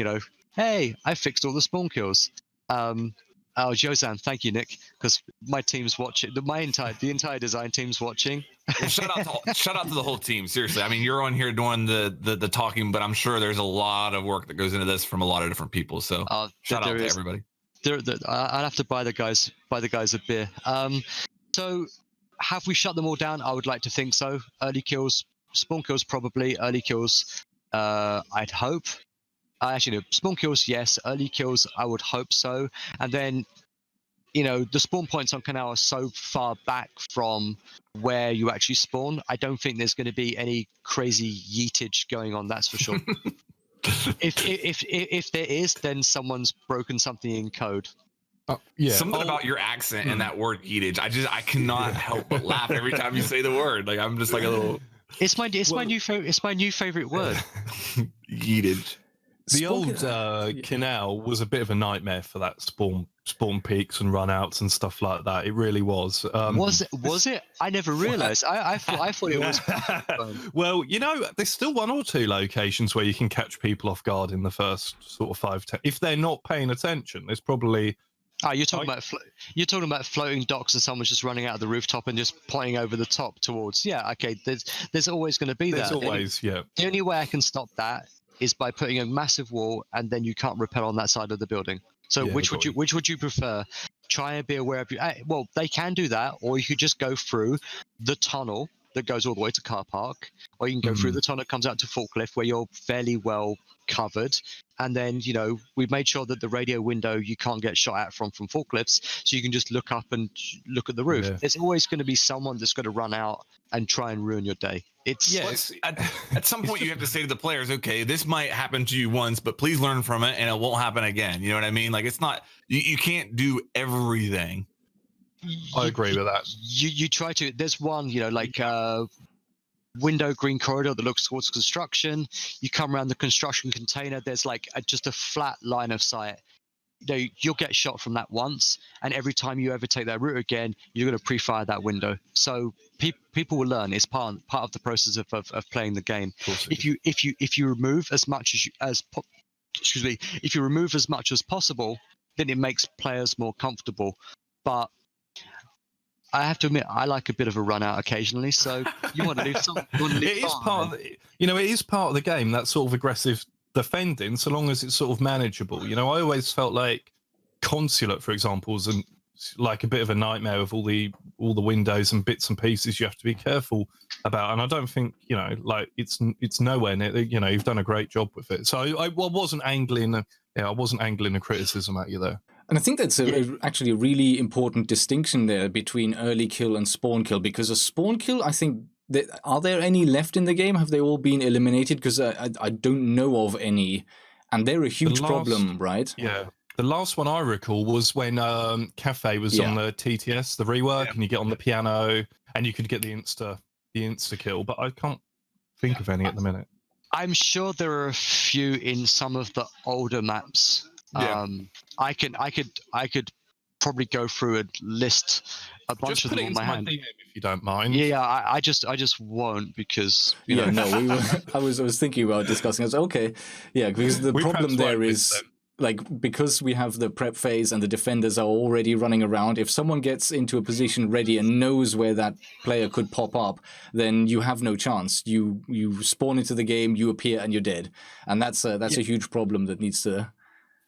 hey, I fixed all the spawn kills. Jozan, thank you, Nick, because my team's watching. The entire design team's watching. Well, shout out to the whole team. Seriously, I mean, you're on here doing the talking, but I'm sure there's a lot of work that goes into this from a lot of different people. So shout out to everybody. I'd have to buy the guys a beer. So have we shut them all down? I would like to think so. Early kills, spawn kills, probably. Early kills, I'd hope. Actually, no, spawn kills, yes. Early kills, I would hope so. And then, the spawn points on Kanal are so far back from where you actually spawn. I don't think there's going to be any crazy yeetage going on. That's for sure. If there is, then someone's broken something in code. Something about your accent and that word yeetage. I cannot help but laugh every time you say the word. Like, I'm just like a little. It's my new favorite word. Yeetage. The old Kanal was a bit of a nightmare for that spawn peaks and runouts and stuff like that. It really was. Was it? I never realized. I thought it was. Well, there's still one or two locations where you can catch people off guard in the first sort of 5-10. If they're not paying attention, there's probably. Oh, you're talking about floating docks and someone's just running out of the rooftop and just pointing over the top towards. Yeah, okay. There's always going to be that. There's always, yeah. The only way I can stop that is by putting a massive wall, and then you can't rappel on that side of the building. So which would you prefer? Try and be aware of well, they can do that, or you could just go through the tunnel that goes all the way to car park, or you can go through the tunnel that comes out to forklift where you're fairly well covered. And then, we've made sure that the radio window you can't get shot at from forklifts, so you can just look up and look at the roof. There's always going to be someone that's going to run out and try and ruin your day. At some point you have to say to the players, okay, this might happen to you once, but please learn from it and it won't happen again. You know what I mean? Like, it's not, you can't do everything. I agree with that. You try to. There's one, window green corridor that looks towards construction. You come around the construction container. There's like just a flat line of sight. You'll get shot from that once, and every time you ever take that route again, you're going to pre-fire that window. So people will learn. It's part of the process of playing the game. If you remove as much if you remove as much as possible, then it makes players more comfortable. But I have to admit, I like a bit of a run out occasionally. So you want to leave some. It is part of it is part of the game, that sort of aggressive defending, so long as it's sort of manageable. I always felt like Consulate, for example, was like a bit of a nightmare with all the windows and bits and pieces you have to be careful about. And I don't think it's nowhere near. You've done a great job with it. So I wasn't angling a criticism at you there. And I think that's actually a really important distinction there between early kill and spawn kill, because a spawn kill, I think, are there any left in the game? Have they all been eliminated? Because I don't know of any, and they're a huge problem, right? Yeah. The last one I recall was when Cafe was on the TTS, the rework, and you get on the piano and you could get the insta kill, but I can't think of any at the minute. I'm sure there are a few in some of the older maps. I could probably go through and list a bunch Just of put them it on into my my hand. DM if you don't mind. Yeah, I just won't, because Yeah, no, we were. I was thinking about discussing. I was okay, yeah, because the We problem perhaps there won't is miss them. like because we have the prep phase and the defenders are already running around. If someone gets into a position ready and knows where that player could pop up, then you have no chance. You spawn into the game, you appear, and you're dead. And that's a huge problem that needs to.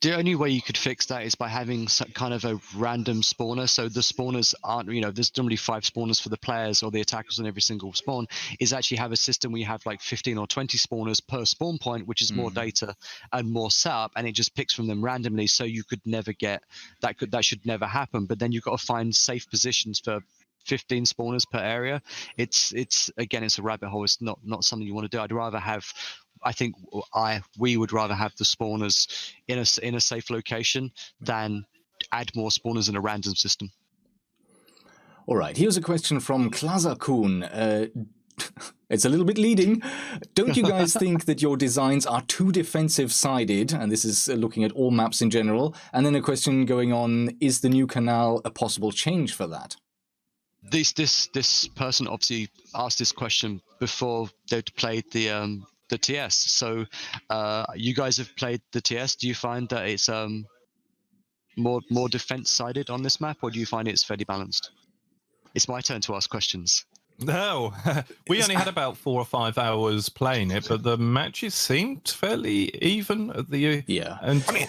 The only way you could fix that is by having some kind of a random spawner. So the spawners aren't, there's normally 5 spawners for the players or the attackers on every single spawn. Is actually have a system where you have like 15 or 20 spawners per spawn point, which is more data and more setup, and it just picks from them randomly. So you could never get that. That should never happen. But then you've got to find safe positions for 15 spawners per area. It's again, it's a rabbit hole. It's not something you want to do. I'd rather have. I think we would rather have the spawners in a safe location than add more spawners in a random system. All right, here's a question from Klazakun. It's a little bit leading. Don't you guys think that your designs are too defensive-sided? And this is looking at all maps in general. And then a question going on, is the new Kanal a possible change for that? This person obviously asked this question before they'd played the TS. So you guys have played the TS. Do you find that it's more defense-sided on this map, or do you find it's fairly balanced? It's my turn to ask questions. No, we only had about 4 or 5 hours playing it, but the matches seemed fairly even at the And I mean,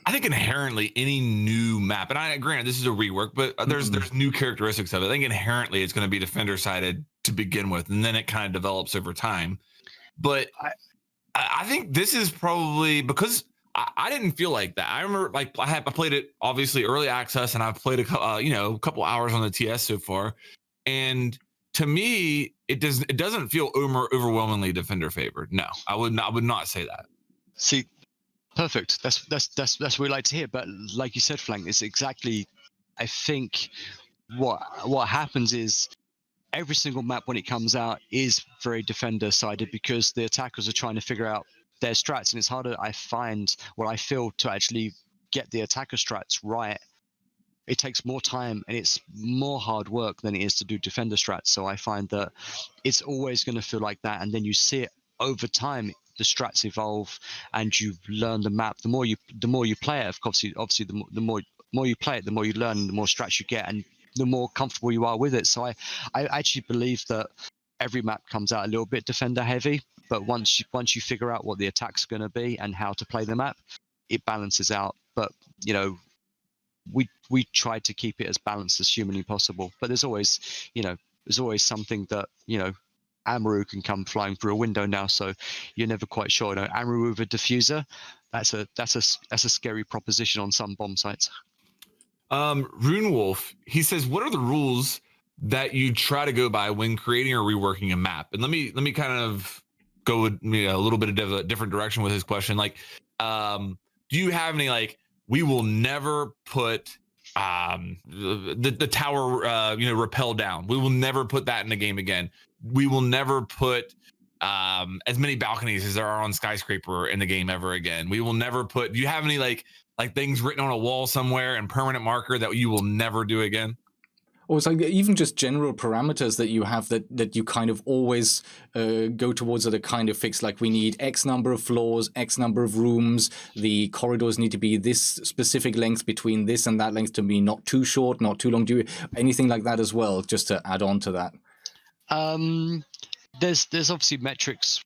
I think inherently any new map, and granted this is a rework, but there's new characteristics of it. I think inherently it's going to be defender sided to begin with, and then it kind of develops over time. But I think this is probably because I didn't feel like that. I remember like I played it obviously early access, and I've played a couple hours on the TS so far, and to me it doesn't feel overwhelmingly defender favored. No, I would not say that. See, perfect. That's what we like to hear. But like you said, Flank, it's exactly. I think what happens is every single map when it comes out is very defender sided because the attackers are trying to figure out their strats, and it's harder, I find, what I feel, to actually get the attacker strats right. It takes more time and it's more hard work than it is to do defender strats. So I find that it's always going to feel like that, and then you see it over time. The strats evolve, and you learn the map. The more you play it, obviously, the more you play it, the more you learn, and the more strats you get, and the more comfortable you are with it. So I actually believe that every map comes out a little bit defender heavy, but once you figure out what the attack's going to be and how to play the map, it balances out. But we try to keep it as balanced as humanly possible. But there's always something that Amaru can come flying through a window now, so you're never quite sure. Amaru with a diffuser, that's a scary proposition on some bomb sites. Rune Wolf, he says, what are the rules that you try to go by when creating or reworking a map? And let me kind of go with a little bit of a different direction with his question. Like, do you have any, like, we will never put the tower rappel down. We will never put that in the game again. We will never put as many balconies as there are on Skyscraper in the game ever again. We will never put. Do you have any like things written on a wall somewhere and permanent marker that you will never do again? Or it's like even just general parameters that you have that you kind of always go towards that are kind of fixed. Like we need X number of floors, X number of rooms. The corridors need to be this specific length between this and that length to be not too short, not too long. Do you anything like that as well, just to add on to that? There's obviously metrics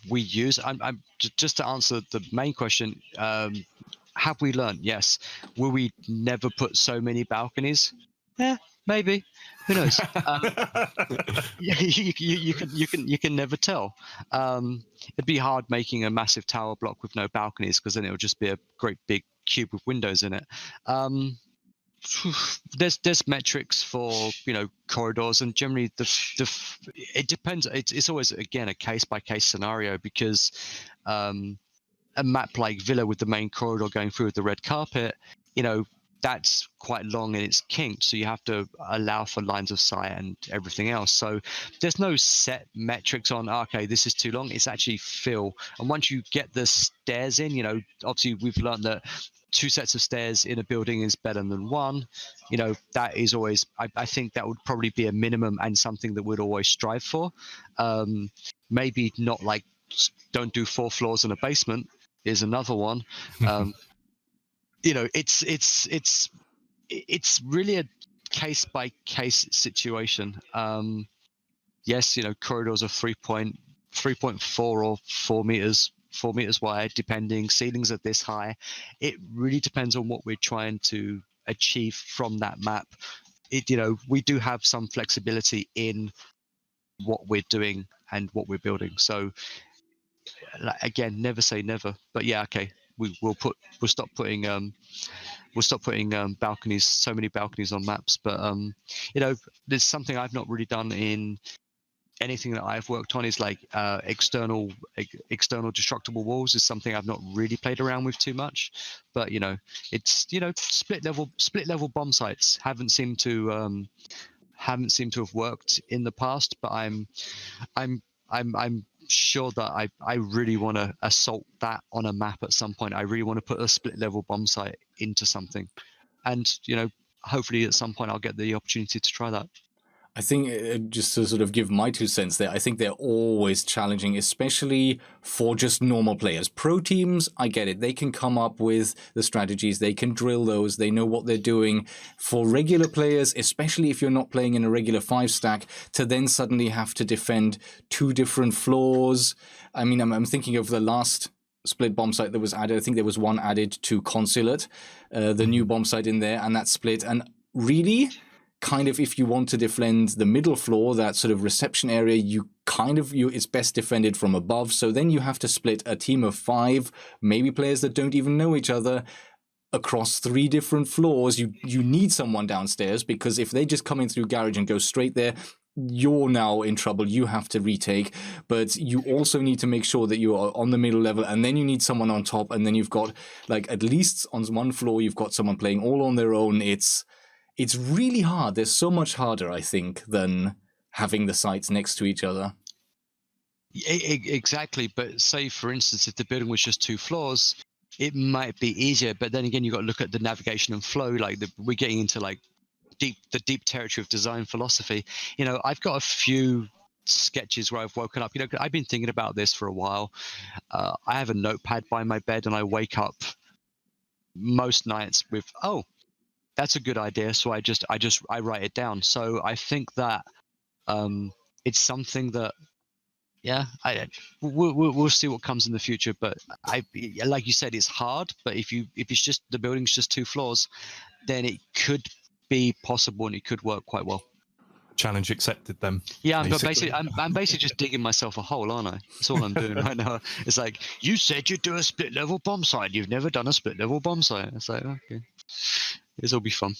we use. I'm just to answer the main question. Have we learned? Yes. Will we never put so many balconies? Yeah, maybe. Who knows? You can never tell. It'd be hard making a massive tower block with no balconies, because then it would just be a great big cube with windows in it. There's metrics for corridors, and generally it depends. It's always again a case by case scenario, because a map like Villa with the main corridor going through with the red carpet, that's quite long and it's kinked, so you have to allow for lines of sight and everything else. So there's no set metrics on, okay, this is too long. It's actually feel. And once you get the stairs in, obviously we've learned that two sets of stairs in a building is better than one. That is always, I think that would probably be a minimum and something that we'd always strive for. Maybe not like don't do 4 floors in a basement is another one. It's really a case by case situation. Yes, corridors are 3.4 or 4 meters wide, depending. Ceilings are this high. It really depends on what we're trying to achieve from that map. We do have some flexibility in what we're doing and what we're building. So again, never say never. But yeah, okay, we'll stop putting balconies, so many balconies on maps. But there's something I've not really done in anything that I've worked on is like external destructible walls is something I've not really played around with too much. But it's split level bomb sites haven't seemed to have worked in the past. But I'm sure that I really want to assault that on a map at some point. I really want to put a split level bomb site into something, and hopefully at some point I'll get the opportunity to try that. I think just to sort of give my 2 cents there, I think they're always challenging, especially for just normal players. Pro teams, I get it. They can come up with the strategies. They can drill those. They know what they're doing. For regular players, especially if you're not playing in a regular 5-stack, to then suddenly have to defend 2 different floors. I mean, I'm thinking of the last split bomb site that was added. I think there was one added to Consulate, the new bomb site in there, and that split. And really, kind of, if you want to defend the middle floor, that sort of reception area, it's best defended from above. So then you have to split a team of 5, maybe players that don't even know each other, across 3 different floors. You need someone downstairs, because if they just come in through garage and go straight there, you're now in trouble. You have to retake. But you also need to make sure that you are on the middle level, and then you need someone on top, and then you've got, like, at least on one floor you've got someone playing all on their own. It's really hard. There's so much harder, I think, than having the sites next to each other. Exactly. But say, for instance, if the building was just 2 floors, it might be easier. But then again, you've got to look at the navigation and flow. Like we're getting into like the deep territory of design philosophy. I've got a few sketches where I've woken up. I've been thinking about this for a while. I have a notepad by my bed, and I wake up most nights with, that's a good idea. So I write it down. So I think that it's something that, we'll see what comes in the future. But like you said, it's hard. But if it's just the building's just 2 floors, then it could be possible and it could work quite well. Challenge accepted then. Yeah, but basically, I'm basically just digging myself a hole, aren't I? That's all I'm doing right now. It's like, you said you'd do a split level bomb site. You've never done a split level bomb site. It's like, okay, this will be fun.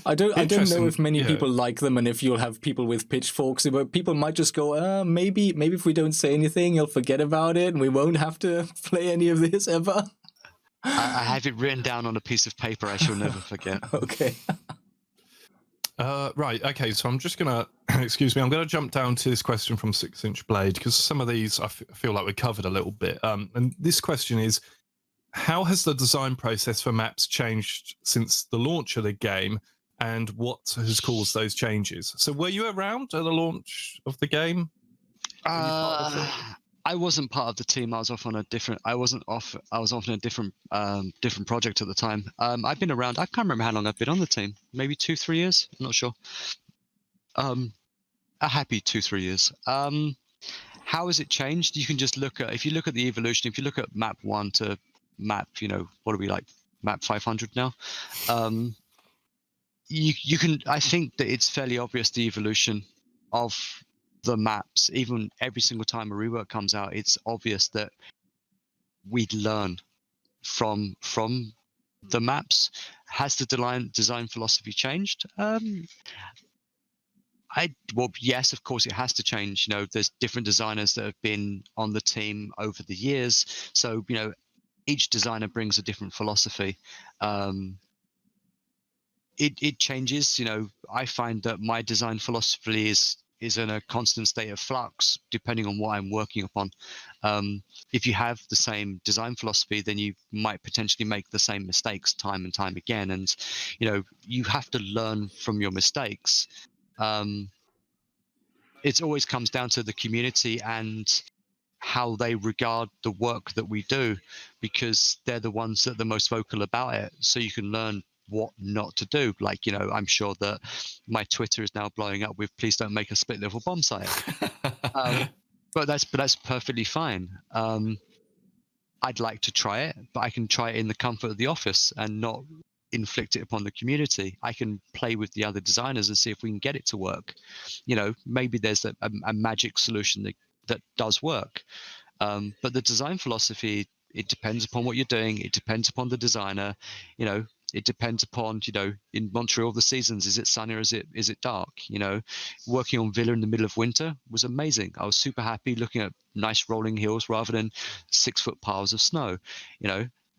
I don't know if many people like them, and if you'll have people with pitchforks. But people might just go, maybe if we don't say anything, you'll forget about it, and we won't have to play any of this ever. I have it written down on a piece of paper. I shall never forget. Okay. Right. Okay. So I'm just gonna excuse me. I'm gonna jump down to this question from 6-inch Blade, because some of these I feel like we covered a little bit. And this question is, how has the design process for maps changed since the launch of the game, and what has caused those changes? So were you around at the launch of the game? I wasn't part of the team. I was off on a different. I was off on a different project at the time. I've been around. I can't remember how long I've been on the team. Maybe 2-3 years. I'm not sure. A happy 2-3 years. How has it changed? You can just if you look at the evolution. If you look at map 1 to map, what are we like? Map 500 now. You can. I think that it's fairly obvious the evolution of the maps. Even every single time a rework comes out, it's obvious that we'd learn from the maps. Has the design philosophy changed? Yes, of course it has to change. There's different designers that have been on the team over the years, so each designer brings a different philosophy. It changes. I find that my design philosophy is is in a constant state of flux depending on what I'm working upon. If you have the same design philosophy, then you might potentially make the same mistakes time and time again. And, you have to learn from your mistakes. It always comes down to the community and how they regard the work that we do, because they're the ones that are the most vocal about it. So you can learn what not to do. Like, I'm sure that my Twitter is now blowing up with "Please don't make a split level bomb site," but that's perfectly fine. I'd like to try it, but I can try it in the comfort of the office and not inflict it upon the community. I can play with the other designers and see if we can get it to work. Maybe there's a magic solution that does work. But the design philosophy, it depends upon what you're doing. It depends upon the designer. It depends upon, in Montreal, the seasons. Is it sunny or is it dark? Working on Villa in the middle of winter was amazing. I was super happy looking at nice rolling hills rather than 6-foot piles of snow.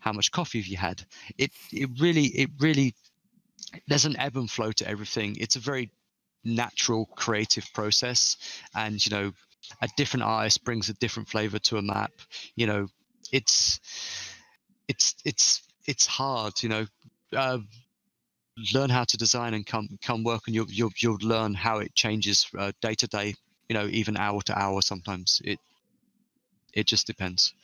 How much coffee have you had? It really, there's an ebb and flow to everything. It's a very natural creative process, and a different artist brings a different flavor to a map. It's hard. Learn how to design and come work, and you'll learn how it changes day to day. Even hour to hour. Sometimes it just depends.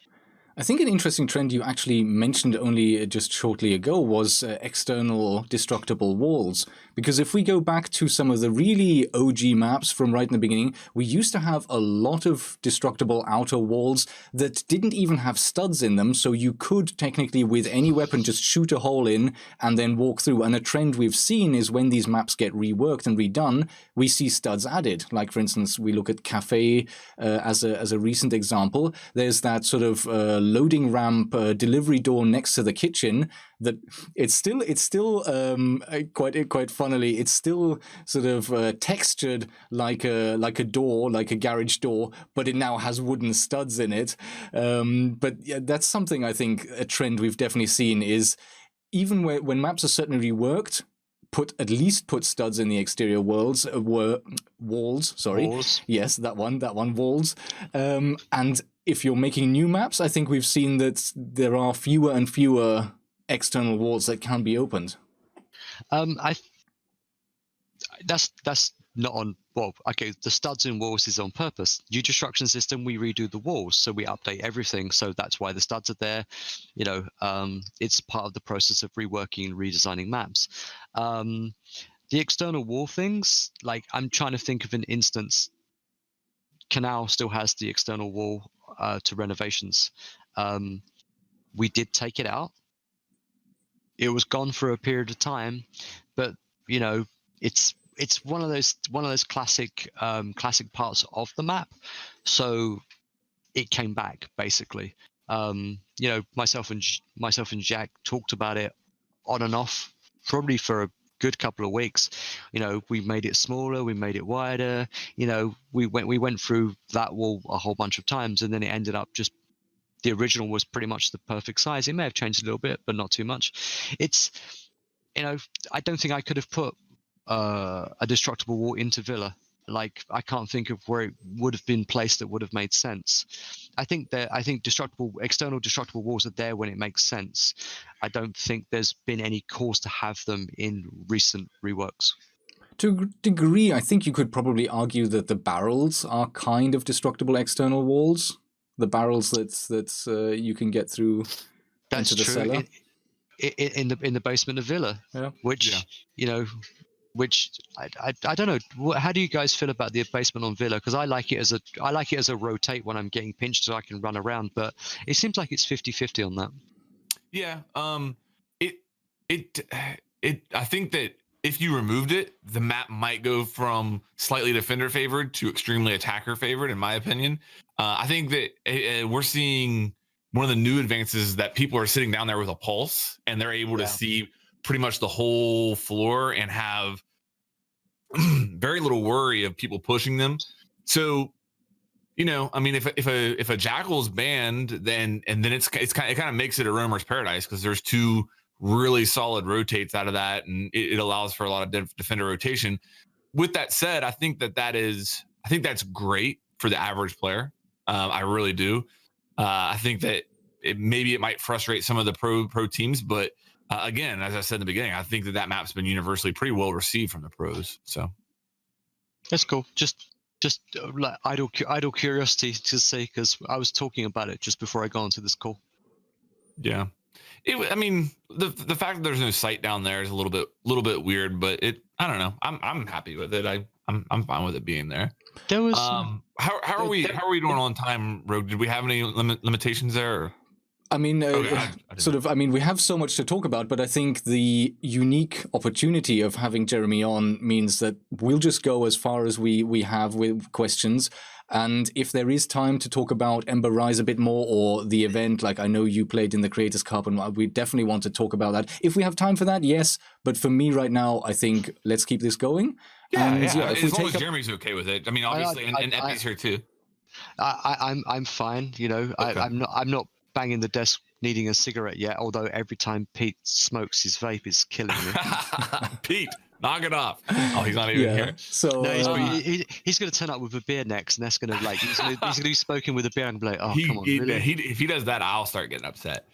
I think an interesting trend you actually mentioned only just shortly ago was external destructible walls. Because if we go back to some of the really OG maps from right in the beginning, we used to have a lot of destructible outer walls that didn't even have studs in them, so you could technically with any weapon just shoot a hole in and then walk through. And a trend we've seen is when these maps get reworked and redone, we see studs added. Like, for instance, we look at Cafe as a recent example. There's that sort of loading ramp delivery door next to the kitchen that it's still quite funnily, it's still sort of textured like a door, like a garage door, but it now has wooden studs in it. But yeah, that's something I think a trend we've definitely seen is even when maps are certainly reworked, at least put studs in the exterior walls. Sorry, walls. Yes, that one, walls. And if you're making new maps, I think we've seen that there are fewer and fewer external walls that can be opened. That's not on. Well, okay, the studs in walls is on purpose. New destruction system, we redo the walls, so we update everything. So that's why the studs are there. It's part of the process of reworking and redesigning maps. The external wall things, like I'm trying to think of an instance. Kanal still has the external wall to renovations. We did take it out. It was gone for a period of time, but it's one of those classic parts of the map. So it came back basically. Myself and Jack talked about it on and off probably for a good couple of weeks. We made it smaller, we made it wider. We went through that wall a whole bunch of times, and then it ended up just. The original was pretty much the perfect size. It may have changed a little bit, but not too much. It's, I don't think I could have put a destructible wall into Villa. Like, I can't think of where it would have been placed that would have made sense. I think external destructible walls are there when it makes sense. I don't think there's been any cause to have them in recent reworks. To a degree, I think you could probably argue that the barrels are kind of destructible external walls. The barrels that you can get through into the cellar. In the basement of Villa, yeah. Which I don't know. How do you guys feel about the basement on Villa? Because I like it as a rotate when I'm getting pinched so I can run around, but it seems like it's 50-50 on that. Yeah. I think that if you removed it, the map might go from slightly defender favored to extremely attacker favored, in my opinion. I think that we're seeing one of the new advances that people are sitting down there with a pulse and they're able to see pretty much the whole floor and have very little worry of people pushing them. So, I mean, if a Jackal's banned, then it kind of makes it a roamer's paradise because there's two really solid rotates out of that, and it allows for a lot of defender rotation. with that said, I think that's great for the average player. I really do. I think that maybe it might frustrate some of the pro teams, but again, as I said in the beginning, I think that map's been universally pretty well received from the pros. So that's cool. Just like idle curiosity to say, because I was talking about it just before I got onto this call. Yeah, I mean, the fact that there's no site down there is a little bit weird, but I don't know. I'm happy with it. I'm fine with it being there. There was how are we doing on time, Rogue? Did we have any limitations there? Or? I mean, we have so much to talk about, but I think the unique opportunity of having Jeremy on means that we'll just go as far as we have with questions. And if there is time to talk about Ember Rise a bit more, or the event, like I know you played in the Creators Cup, and we definitely want to talk about that. If we have time for that, yes. But for me right now, I think let's keep this going. Yeah. As long as Jeremy's okay with it. I mean, obviously, and Epi's here too. I'm fine. You know, okay. I'm not banging the desk needing a cigarette yet. Although every time Pete smokes his vape, it's killing me. Pete. Knock it off. Oh, he's not even here. So no, he's going to turn up with a beer next, and that's going to he's going to be smoking with a beer and be like, oh, come on, really? If he does that, I'll start getting upset.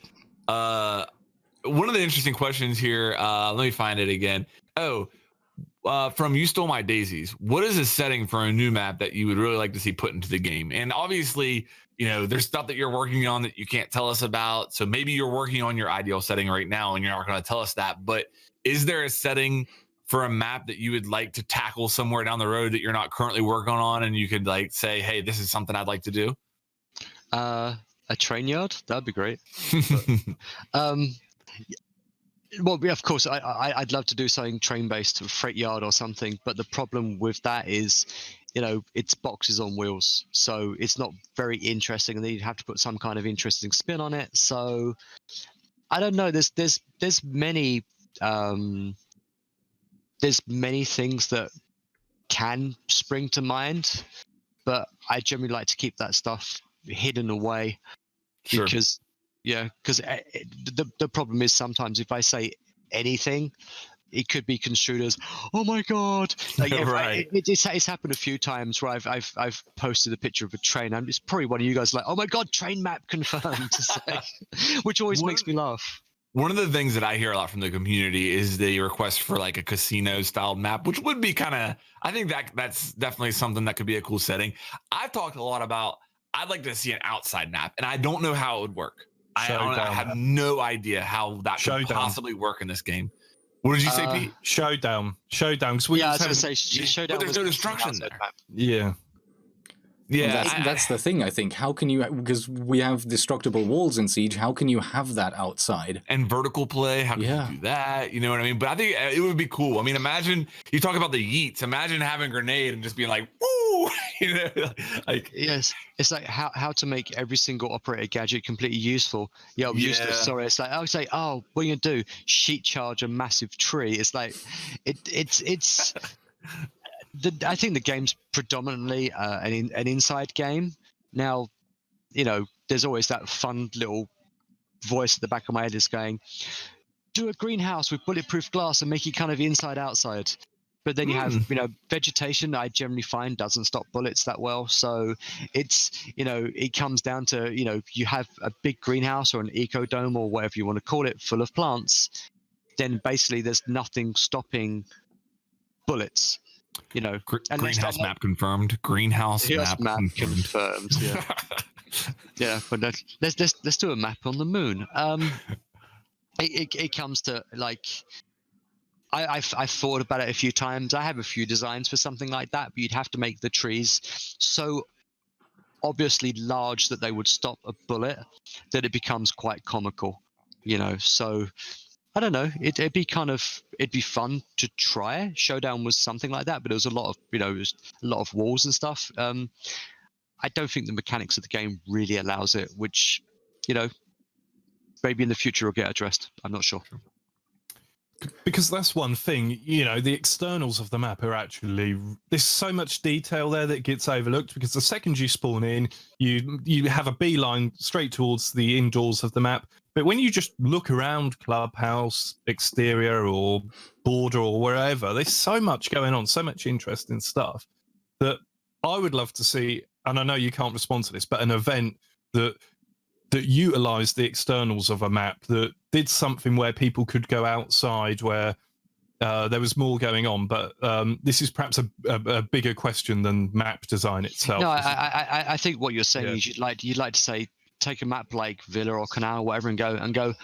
One of the interesting questions here, let me find it again. From You Stole My Daisies, what is a setting for a new map that you would really like to see put into the game? And obviously, you know, there's stuff that you're working on that you can't tell us about. So maybe you're working on your ideal setting right now, and you're not going to tell us that. But is there a setting for a map that you would like to tackle somewhere down the road that you're not currently working on, and you could like say, hey, this is something I'd like to do? A train yard, that'd be great. But, well, yeah, of course, I'd love to do something train-based, a freight yard or something. But the problem with that is, you know, it's boxes on wheels, so it's not very interesting, and then you'd have to put some kind of interesting spin on it. So I don't know. There's many. There's many things that can spring to mind, but I generally like to keep that stuff hidden away. Sure. Because the problem is sometimes if I say anything, it could be construed as, oh my god, like, right. It's happened a few times where I've posted a picture of a train, and it's probably one of you guys like, oh my god, train map confirmed, which always makes me laugh. One of the things that I hear a lot from the community is the request for like a casino style map, which would be kind of, I think that's definitely something that could be a cool setting. I've talked a lot about, I'd like to see an outside map, and I don't know how it would work. I have no idea how that could possibly work in this game. What did you say, Pete? Showdown. I was going to say Showdown. But there's no destruction there. Yeah. Yeah, that's the thing. I think. How can you? Because we have destructible walls in Siege. How can you have that outside? And vertical play. How can you do that? You know what I mean? But I think it would be cool. I mean, imagine you talk about the yeets. Imagine having a grenade and just being like, "Woo!" You know, like yes, it's like how to make every single operator gadget completely useful. Yeah, useless. Sorry, it's like I would say, oh, what are you gonna do? Sheet charge a massive tree. It's like it's. I think the game's predominantly an inside game. Now, you know, there's always that fun little voice at the back of my head is going, do a greenhouse with bulletproof glass and make it kind of inside outside. But then you have, you know, vegetation I generally find doesn't stop bullets that well. So it's, you know, it comes down to, you know, you have a big greenhouse or an ecodome or whatever you want to call it full of plants, then basically there's nothing stopping bullets. You know, greenhouse map confirmed. Greenhouse map confirmed. Yeah, yeah. But let's do a map on the moon. It comes to like, I've thought about it a few times. I have a few designs for something like that, but you'd have to make the trees so obviously large that they would stop a bullet that it becomes quite comical. You know, so. I don't know. It'd be fun to try. Showdown was something like that, but it was a lot of, you know, it was a lot of walls and stuff. I don't think the mechanics of the game really allows it, which, you know, maybe in the future will get addressed. I'm not sure. Because that's one thing, you know, the externals of the map are actually, there's so much detail there that gets overlooked, because the second you spawn in, you have a beeline straight towards the indoors of the map. But when you just look around Clubhouse, exterior or border or wherever, there's so much going on, so much interesting stuff that I would love to see. And I know you can't respond to this, but an event that utilized the externals of a map, that did something where people could go outside, where there was more going on. But this is perhaps a bigger question than map design itself. No, I think what you're saying is you'd like to say, take a map like Villa or Kanal or whatever and go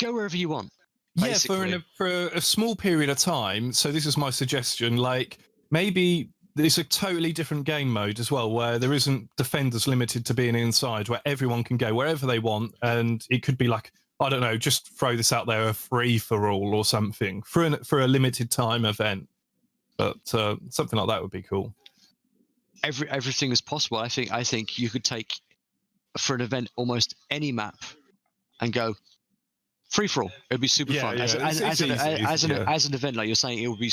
wherever you want. Basically. Yeah, for a small period of time. So this is my suggestion. Like, maybe it's a totally different game mode as well, where there isn't defenders limited to being inside, where everyone can go wherever they want. And it could be like, I don't know, just throw this out there, a free for all or something for a limited time event. But something like that would be cool. Everything is possible. I think you could take, for an event, almost any map and go free for all. It'd be super fun. As an event, like you're saying, it'll be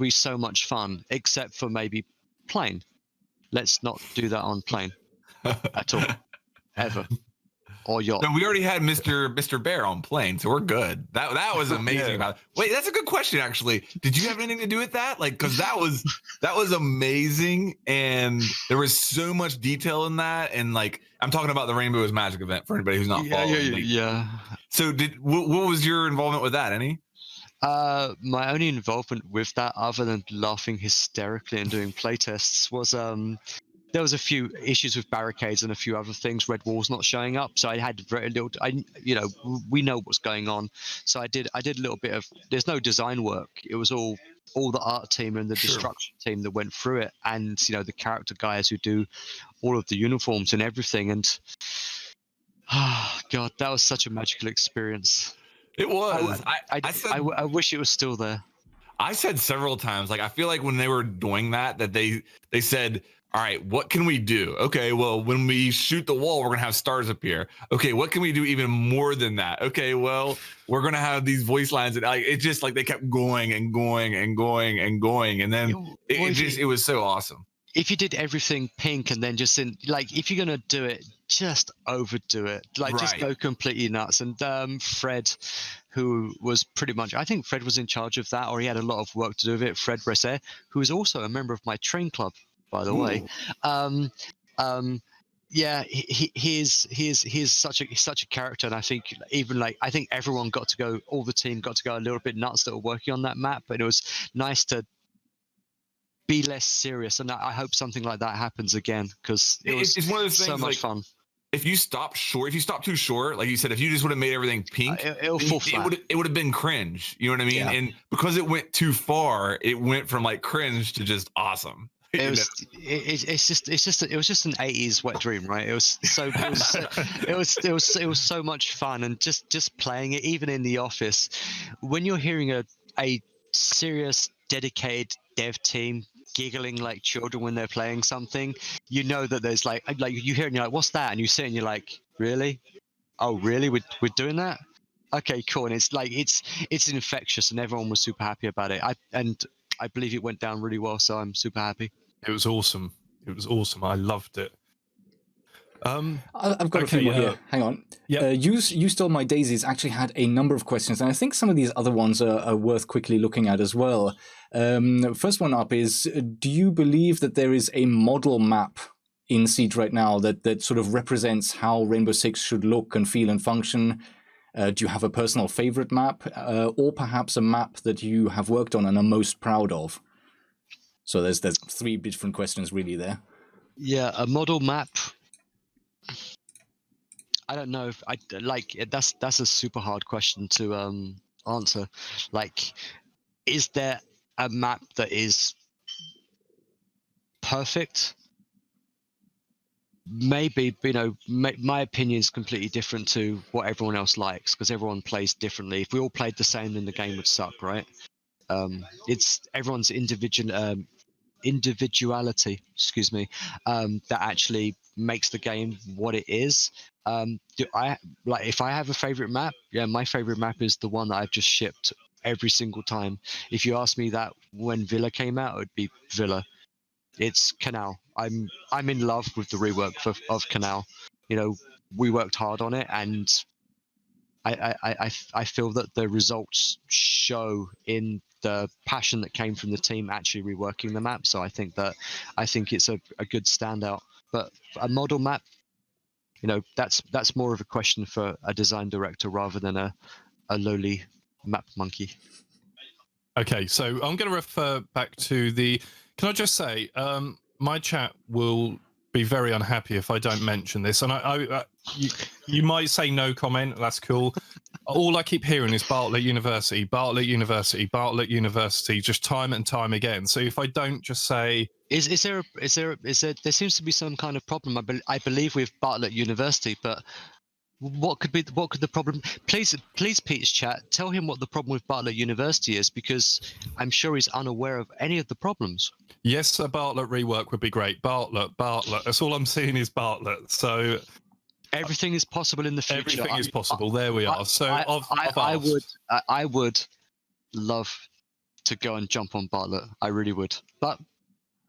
so much fun. Except for maybe plane. Let's not do that on plane at all, ever. Or yacht. No, we already had Mr. Bear on plane, so we're good. That was amazing. About it. Wait, that's a good question, actually. Did you have anything to do with that? Like, because that was amazing, and there was so much detail in that. And like, I'm talking about the Rainbow is Magic event for anybody who's not following. Yeah. So, what was your involvement with that? Any? My only involvement with that, other than laughing hysterically and doing playtests, was there was a few issues with barricades and a few other things. Red walls not showing up, so I had very little. We know what's going on, so I did a little bit of. There's no design work. It was all the art team and the destruction team that went through it, and the character guys who do all of the uniforms and everything. And God, that was such a magical experience. It was. I wish it was still there. I said several times, like, I feel like when they were doing that they said, all right, what can we do? Okay, well, when we shoot the wall, we're going to have stars appear. Okay, what can we do even more than that? Okay, well, we're going to have these voice lines. And it just, like, they kept going and going and going and going. And then it was so awesome. If you did everything pink and then just if you're going to do it, just overdo it. Like, just go completely nuts. And Fred, who was pretty much, I think Fred was in charge of that, or he had a lot of work to do with it. Fred Bresser, who is also a member of my train club, by the way. He's such a character, and I think I think everyone got to go, all the team got to go a little bit nuts that were working on that map, but it was nice to be less serious, and I hope something like that happens again, because it's one of those things, so much fun. If you stop too short, like you said, if you just would have made everything pink, it'll fall flat. It would have been cringe. You know what I mean? Yeah. And because it went too far, it went from like cringe to just awesome. It was just an 80s wet dream, right? It was so much fun, and just playing it, even in the office, when you're hearing a serious, dedicated dev team giggling like children when they're playing something, you know that there's like you hear it and you're like, what's that? And you sit and you're like, really? Oh, really? We're doing that? Okay, cool. And it's like it's infectious, and everyone was super happy about it. I believe it went down really well, so I'm super happy. It was awesome. I loved it. I've got a few more here. Hang on. Yeah. You Stole My Daisies actually had a number of questions, and I think some of these other ones are worth quickly looking at as well. First one up is, do you believe that there is a model map in Siege right now that sort of represents how Rainbow Six should look and feel and function? Do you have a personal favorite map, or perhaps a map that you have worked on and are most proud of? So there's three different questions really there. Yeah, a model map. I don't know if that's a super hard question to answer. Like, is there a map that is perfect? Maybe, my opinion is completely different to what everyone else likes, because everyone plays differently. If we all played the same, then the game would suck, right? It's everyone's individuality, that actually makes the game what it is. If I have a favorite map? Yeah, my favorite map is the one that I've just shipped every single time. If you ask me that when Villa came out, it would be Villa. It's Kanal. I'm in love with the rework of Kanal. We worked hard on it, and I feel that the results show in the passion that came from the team actually reworking the map. So I think it's a good standout. But a model map, that's more of a question for a design director rather than a lowly map monkey. Okay, so I'm going to refer back to the. Can I just say, my chat will be very unhappy if I don't mention this, and you might say no comment. That's cool. All I keep hearing is Bartlett University, Bartlett University, Bartlett University, just time and time again. So if I don't just say, there seems to be some kind of problem, I believe, with Bartlett University, but what could the problem? Please, Pete's chat, tell him what the problem with Bartlett University is, because I'm sure he's unaware of any of the problems. Yes, a Bartlett rework would be great. Bartlett. That's all I'm seeing is Bartlett. So everything is possible in the future. Everything is possible. There we are. So I would love to go and jump on Bartlett. I really would, but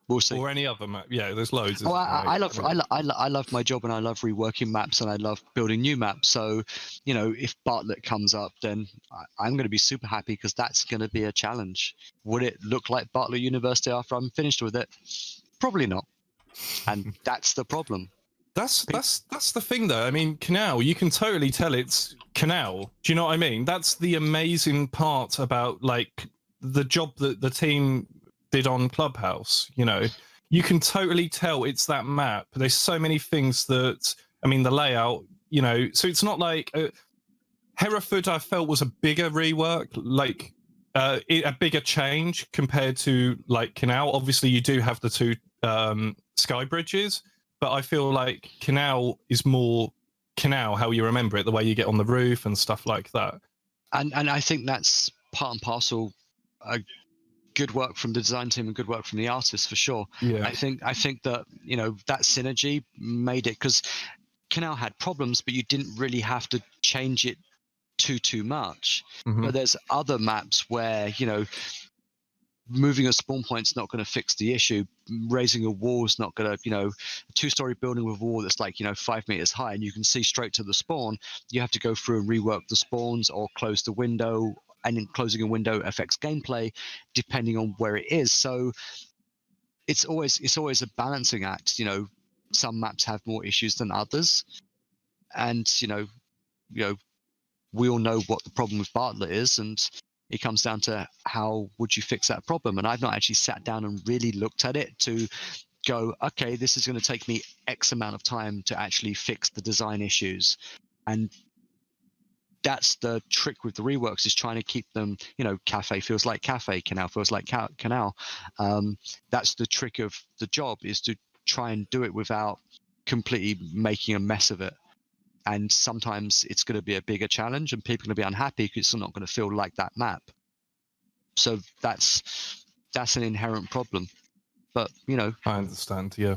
we'll see. Or any other map. Yeah, there's loads. I love my job, and I love reworking maps, and I love building new maps. So, if Bartlett comes up, then I'm going to be super happy, because that's going to be a challenge. Would it look like Bartlett University after I'm finished with it? Probably not, and that's the problem. That's the thing, though. I mean, Kanal, you can totally tell it's Kanal. Do you know what I mean? That's the amazing part about the job that the team did on Clubhouse. You can totally tell it's that map. There's so many things that, I mean, the layout, so it's not like Hereford, I felt, was a bigger rework, a bigger change compared to Kanal. Obviously, you do have the two sky bridges, but I feel like Kanal is more Kanal, how you remember it, the way you get on the roof and stuff like that. And I think that's part and parcel. Good work from the design team and good work from the artists, for sure. Yeah. I think that that synergy made it, because Kanal had problems, but you didn't really have to change it too much. Mm-hmm. But there's other maps where moving a spawn point's not going to fix the issue. Raising a wall is not going to, a two-story building with a wall that's 5 meters high and you can see straight to the spawn. You have to go through and rework the spawns or close the window. And in closing a window affects gameplay depending on where it is. So it's always a balancing act. Some maps have more issues than others, and we all know what the problem with Bartlett is, and it comes down to how would you fix that problem. And I've not actually sat down and really looked at it to go, okay, this is going to take me X amount of time to actually fix the design issues. And that's the trick with the reworks, is trying to keep them, cafe feels like cafe, canal feels like canal. That's the trick of the job, is to try and do it without completely making a mess of it. And sometimes it's going to be a bigger challenge and people are going to be unhappy because it's not going to feel like that map. So that's an inherent problem. But, I understand, yeah.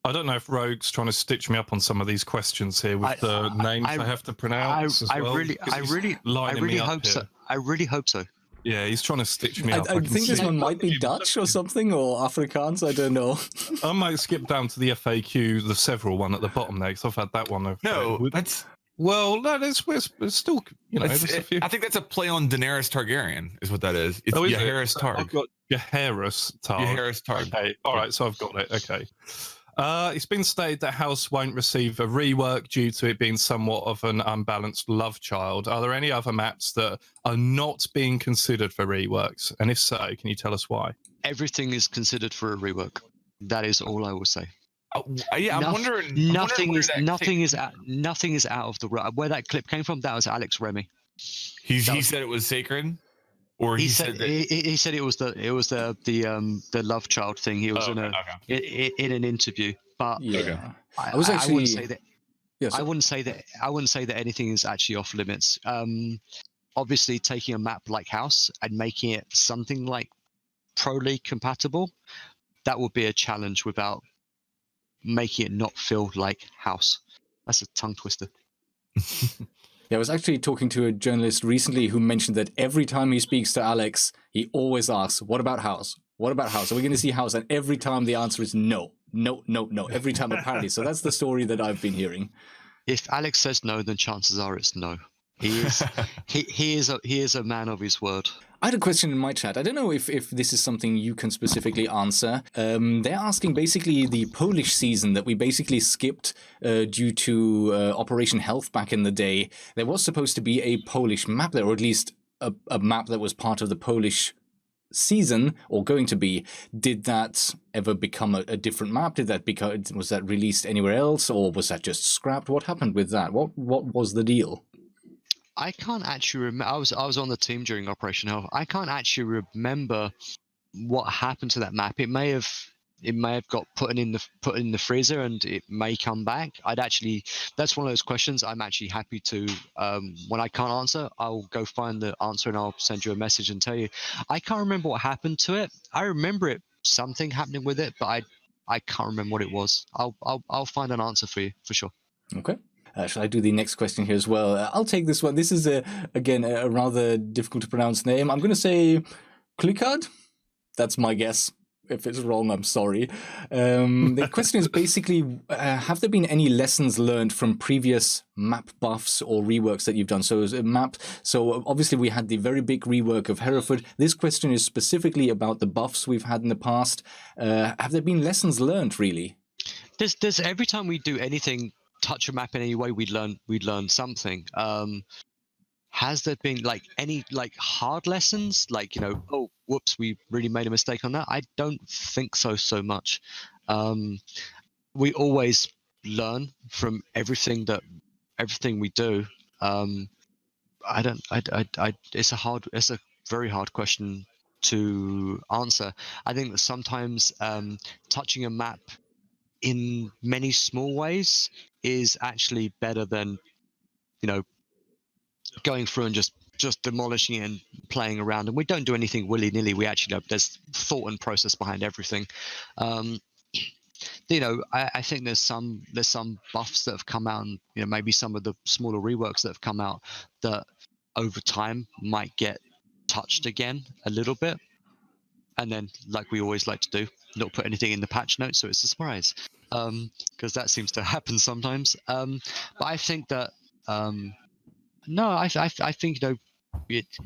I don't know if Rogue's trying to stitch me up on some of these questions here with the names I have to pronounce as well. I really hope so. I really hope so. Yeah, he's trying to stitch me up. I think this one might be Dutch or something, or Afrikaans, I don't know. I might skip down to the FAQ, the several one at the bottom there, because I've had that one. That's... Well, no, it's still, there's a few. I think that's a play on Daenerys Targaryen, is what that is. It's Jaehaerys Targ. I've got Jaehaerys Targ. Jaehaerys Targ. Okay, all right, so I've got it. Okay. It's been stated that House won't receive a rework due to it being somewhat of an unbalanced love child. Are there any other maps that are not being considered for reworks? And if so, can you tell us why? Everything is considered for a rework. That is all I will say. I'm wondering. Nothing is out of the where that clip came from. That was Alex Remy. He said it was sacred, or he said it was the love child thing. He was in an interview, but yeah, I wouldn't say that. Yes, I wouldn't say that anything is actually off limits. Obviously, taking a map like House and making it something like Pro League compatible, that would be a challenge without making it not feel like House. That's a tongue twister. Yeah, I was actually talking to a journalist recently who mentioned that every time he speaks to Alex, he always asks, what about House? What about House? Are we going to see House? And every time the answer is no. Every time, apparently. So that's the story that I've been hearing. If Alex says no, then chances are it's no. He is he is a man of his word. I had a question in my chat. I don't know if this is something you can specifically answer. They're asking basically the Polish season that we basically skipped due to Operation Health back in the day. There was supposed to be a Polish map there, or at least a map that was part of the Polish season, or going to be. Did that ever become a different map? Was that released anywhere else, or was that just scrapped? What happened with that? What was the deal? I can't actually remember. I was on the team during Operation Health. I can't actually remember what happened to that map. It may have got put in the freezer, and it may come back. That's one of those questions I'm actually happy to, when I can't answer, I'll go find the answer and I'll send you a message and tell you. I can't remember what happened to it. I remember something happening with it, but I can't remember what it was. I'll find an answer for you for sure. Okay. Shall I do the next question here as well? I'll take this one. This is, again, a rather difficult to pronounce name. I'm going to say Klikard. That's my guess. If it's wrong, I'm sorry. The question is basically, have there been any lessons learned from previous map buffs or reworks that you've done? So as a map, so obviously we had the very big rework of Hereford. This question is specifically about the buffs we've had in the past. Have there been lessons learned, really? There's every time we do anything, touch a map in any way, we'd learn something. Has there been any hard lessons, oh whoops, we really made a mistake on that? I don't think so much. We always learn from everything we do. It's a very hard question to answer. I think that sometimes touching a map in many small ways is actually better than going through and just demolishing it and playing around. And we don't do anything willy-nilly. We actually know there's thought and process behind everything. I think there's some buffs that have come out, and maybe some of the smaller reworks that have come out that over time might get touched again a little bit, and then, like we always like to do, not put anything in the patch notes so it's a surprise, because that seems to happen sometimes. But I think that no, I think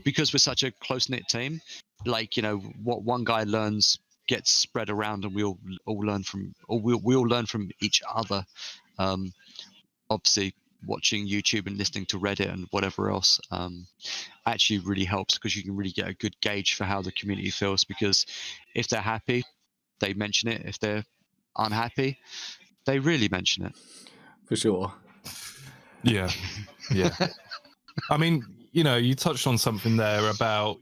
because we're such a close-knit team, what one guy learns gets spread around, and we all learn from, or we all learn from each other. Obviously, watching YouTube and listening to Reddit and whatever else actually really helps, because you can really get a good gauge for how the community feels. Because if they're happy, they mention it. If they're unhappy, they really mention it. For sure. Yeah. I mean, you touched on something there about,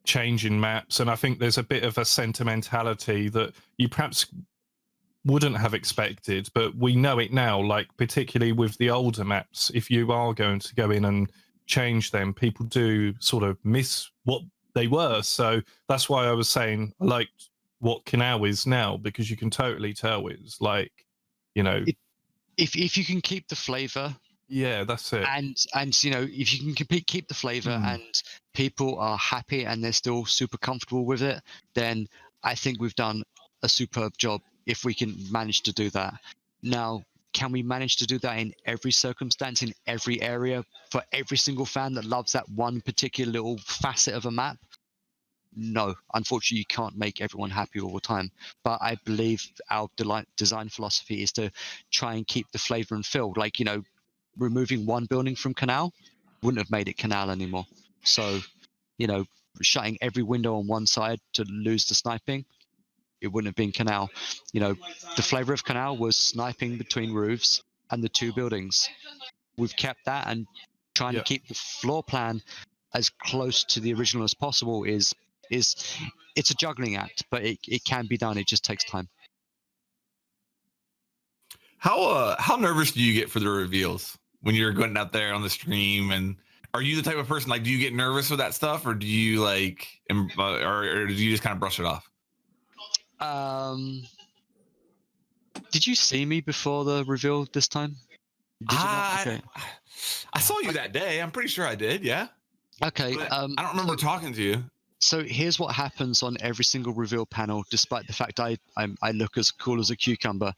changing maps. And I think there's a bit of a sentimentality that you perhaps wouldn't have expected, but we know it now, particularly with the older maps. If you are going to go in and change them, people do sort of miss what they were. So that's why I was saying I liked what Kanal is now, because you can totally tell it's if you can keep the flavor. Yeah, that's it. And if you can keep the flavor and people are happy and they're still super comfortable with it, then I think we've done a superb job if we can manage to do that. Now, can we manage to do that in every circumstance, in every area, for every single fan that loves that one particular little facet of a map? No, unfortunately, you can't make everyone happy all the time. But I believe our design philosophy is to try and keep the flavor and feel. Removing one building from Kanal wouldn't have made it Kanal anymore. So, shutting every window on one side to lose the sniping, it wouldn't have been Kanal. The flavor of Kanal was sniping between roofs and the two buildings. We've kept that, and trying to keep the floor plan as close to the original as possible is it's a juggling act, but it can be done. It just takes time. How nervous do you get for the reveals when you're going out there on the stream? And are you the type of person, do you get nervous with that stuff, or do you or do you just kind of brush it off? Did you see me before the reveal this time? Did you not? Okay. I saw you that day. I'm pretty sure I did. Yeah. Okay. I don't remember talking to you. So here's what happens on every single reveal panel, despite the fact I look as cool as a cucumber.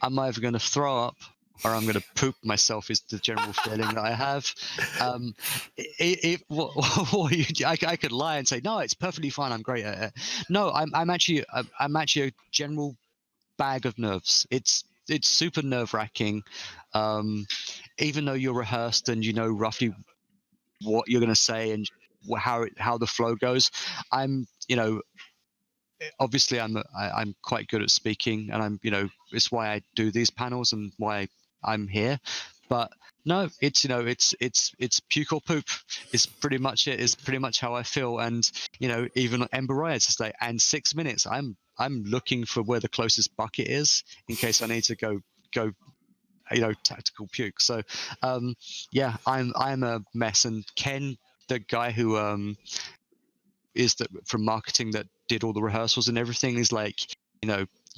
I'm either going to throw up or I'm going to poop myself is the general feeling that I have. I could lie and say, no, it's perfectly fine. I'm great at it. No, I'm actually a general bag of nerves. It's super nerve wracking. Even though you're rehearsed and you know roughly what you're going to say and how the flow goes, obviously I'm quite good at speaking, and it's why I do these panels and why I'm here. But no, it's puke or poop. It's pretty much it. It's pretty much how I feel. And even on Ember Rise, it's like, and 6 minutes, I'm looking for where the closest bucket is in case I need to go tactical puke. So yeah, I'm a mess. And Ken, the guy who is that from marketing that did all the rehearsals and everything, is like,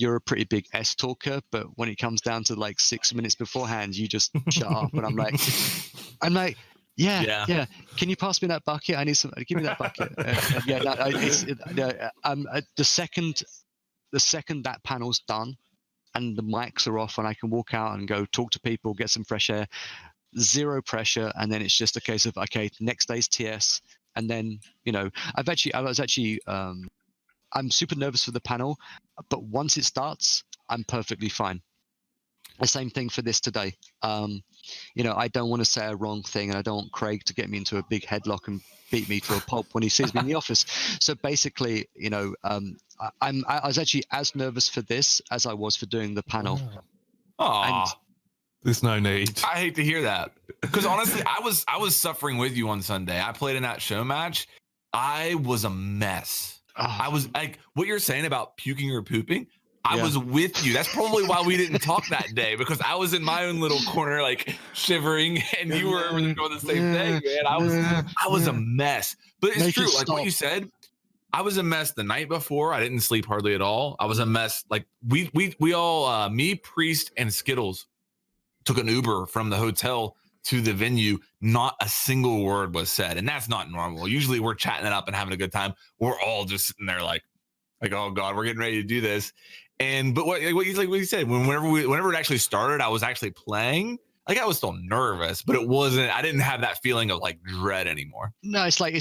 you're a pretty big S talker, but when it comes down to like 6 minutes beforehand, you just shut up. And I'm like, yeah. Can you pass me that bucket? I need some. Give me that bucket. The second that panel's done and the mics are off and I can walk out and go talk to people, get some fresh air, zero pressure, and then it's just a case of, okay, next day's TS. And then I'm super nervous for the panel, but once it starts, I'm perfectly fine. The same thing for this today. I don't want to say a wrong thing, and I don't want Craig to get me into a big headlock and beat me to a pulp when he sees me in the office. So basically, I was actually as nervous for this as I was for doing the panel. Aww. There's no need. I hate to hear that, because honestly, I was suffering with you on Sunday. I played in that show match. I was a mess. I was like, what you're saying about puking or pooping, I was with you. That's probably why we didn't talk that day, because I was in my own little corner, like shivering, and you were over there doing the same thing, man. I was a mess. But it's true, like what you said. I was a mess the night before. I didn't sleep hardly at all. I was a mess. Like we all, me, Priest, and Skittles took an Uber from the hotel to the venue. Not a single word was said, and that's not normal. Usually we're chatting it up and having a good time. We're all just sitting there like, oh God, we're getting ready to do this. But what you said, whenever it actually started, I was actually playing. Like, I was still nervous, but it wasn't. I didn't have that feeling of like dread anymore. No, it's like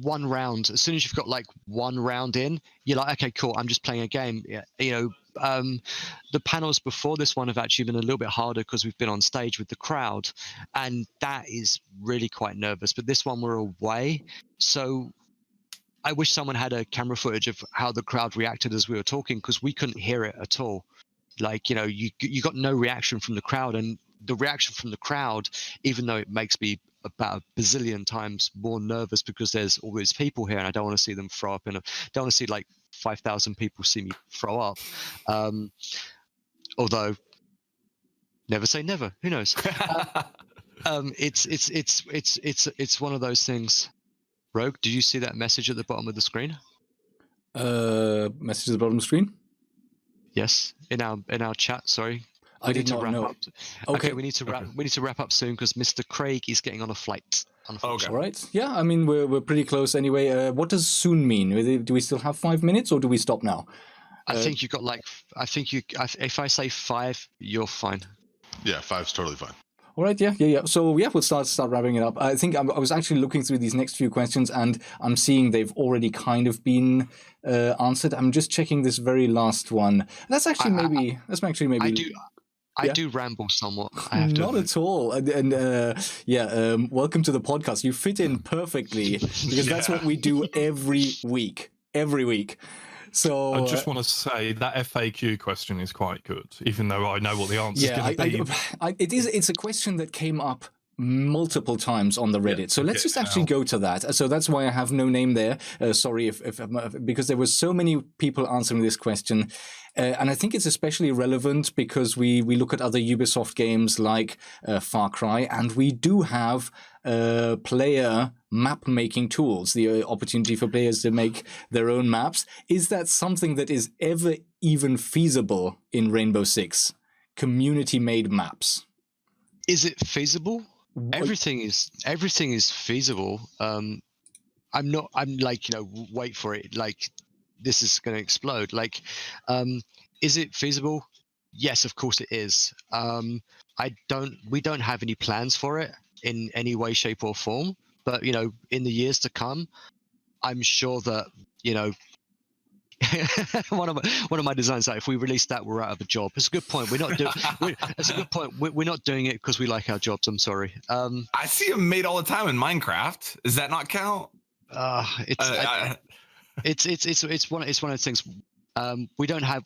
one round. As soon as you've got like one round in, you're like, okay, cool. I'm just playing a game. The panels before this one have actually been a little bit harder because we've been on stage with the crowd, and that is really quite nervous. But this one we're away, so I wish someone had a camera footage of how the crowd reacted as we were talking, because we couldn't hear it at all. Like, you got no reaction from the crowd, and the reaction from the crowd, even though it makes me about a bazillion times more nervous because there's all these people here and I don't want to see them throw up, and I don't want to see like 5,000 people see me throw up. Although never say never, who knows? It's one of those things. Rogue, did you see that message at the bottom of the screen? Message at the bottom of the screen? Yes, in our chat. Sorry, I did not know. Up. Okay, we need to wrap. We need to wrap up soon because Mr. Craig is getting on a flight. Okay. All right. Yeah, I mean we're pretty close anyway. What does soon mean? Do we still have 5 minutes, or do we stop now? I think you got like. If I say 5, you're fine. Yeah, 5's totally fine. All right, yeah. So yeah, we'll start wrapping it up. I think I was actually looking through these next few questions, and I'm seeing they've already kind of been answered. I'm just checking this very last one. That's actually maybe. I do ramble somewhat. I have Not at all. And welcome to the podcast. You fit in perfectly because that's what we do every week. So I just want to say that FAQ question is quite good, even though I know what the answer is going to be. It's a question that came up multiple times on the Reddit. Yeah, so let's just actually go to that. So that's why I have no name there. Sorry if because there were so many people answering this question. And I think it's especially relevant because we look at other Ubisoft games like Far Cry, and we do have player map-making tools, the opportunity for players to make their own maps. Is that something that is ever even feasible in Rainbow Six? Community-made maps. Is it feasible? Everything is feasible. I'm like, wait for it. Like, this is going to explode. Like, is it feasible? yes, of course it is. We don't have any plans for it in any way, shape, or form. But in the years to come, I'm sure that one of my designs that if we release that, we're out of a job. It's a good point. It's a good point. We're not doing it because we like our jobs. I'm sorry. I see them made all the time in Minecraft. Does that not count? It's one of those things. We don't have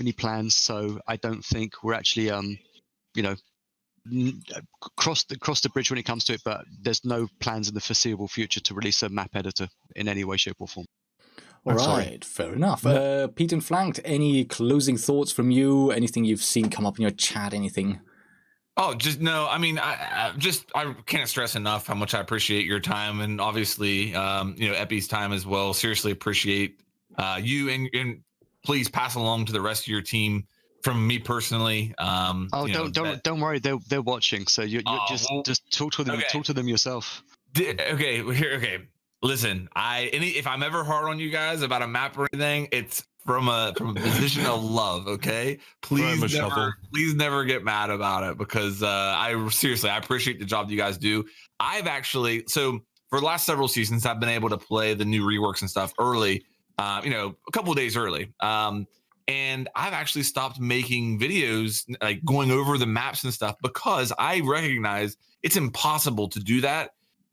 any plans, so I don't think we're actually cross the bridge when it comes to it. But there's no plans in the foreseeable future to release a map editor in any way, shape, or form. All right, fair enough. Pete and Flanked, any closing thoughts from you? Anything you've seen come up in your chat? Anything? Oh, just no. I mean, I can't stress enough how much I appreciate your time, and obviously, Epi's time as well. Seriously appreciate you, and please pass along to the rest of your team from me personally. Don't worry, they're watching, so you just talk to them. Okay. Talk to them yourself. Okay. Listen, if I'm ever hard on you guys about a map or anything, it's from a position of love. Okay, please never get mad about it, because I appreciate the job you guys do. So for the last several seasons, I've been able to play the new reworks and stuff early, a couple of days early. And I've actually stopped making videos like going over the maps and stuff, because I recognize it's impossible to do that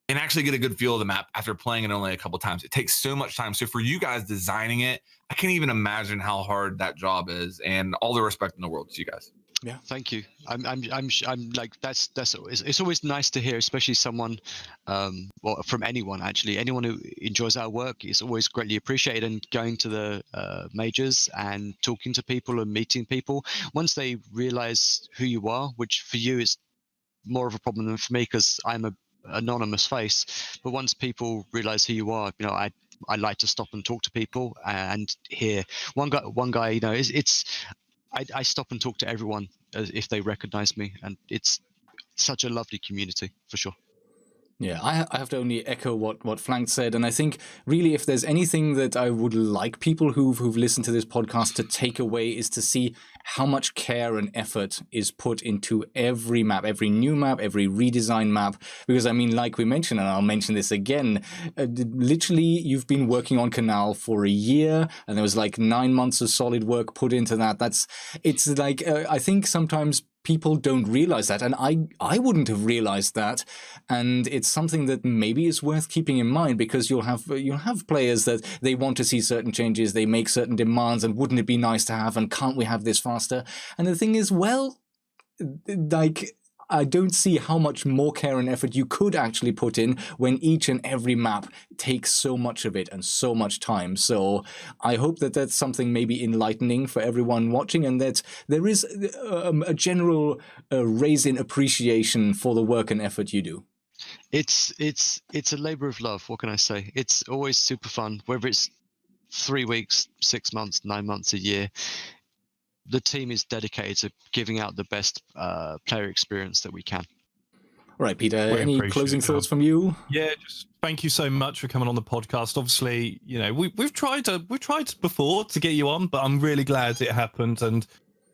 and actually get a good feel of the map after playing it only a couple of times. It takes so much time. So for you guys designing it, I can't even imagine how hard that job is, and all the respect in the world to you guys. Yeah, thank you. I'm like, it's always nice to hear, especially someone, from anyone actually, anyone who enjoys our work is always greatly appreciated. And going to the majors and talking to people and meeting people, once they realize who you are, which for you is more of a problem than for me, because I'm a anonymous face, but once people realize who you are, I like to stop and talk to people and hear one guy, I stop and talk to everyone if they recognize me, and it's such a lovely community for sure. Yeah, I have to only echo what Flank said, and I think really if there's anything that I would like people who've listened to this podcast to take away, is to see how much care and effort is put into every map, every new map, every redesign map. Because I mean, like we mentioned, and I'll mention this again, literally you've been working on Kanal for a year, and there was like 9 months of solid work put into that. It's like, I think sometimes people don't realize that, and I wouldn't have realized that, and it's something that maybe is worth keeping in mind, because you'll have players that they want to see certain changes, they make certain demands, and wouldn't it be nice to have, and can't we have this faster? And the thing is, well, like, I don't see how much more care and effort you could actually put in when each and every map takes so much of it and so much time. So I hope that that's something maybe enlightening for everyone watching, and that there is a general raise in appreciation for the work and effort you do. It's a labor of love. What can I say? It's always super fun, whether it's 3 weeks, 6 months, 9 months, a year. The team is dedicated to giving out the best player experience that we can. All right, Peter, any closing thoughts from you? Yeah, just thank you so much for coming on the podcast. Obviously, we've tried before to get you on, but I'm really glad it happened. And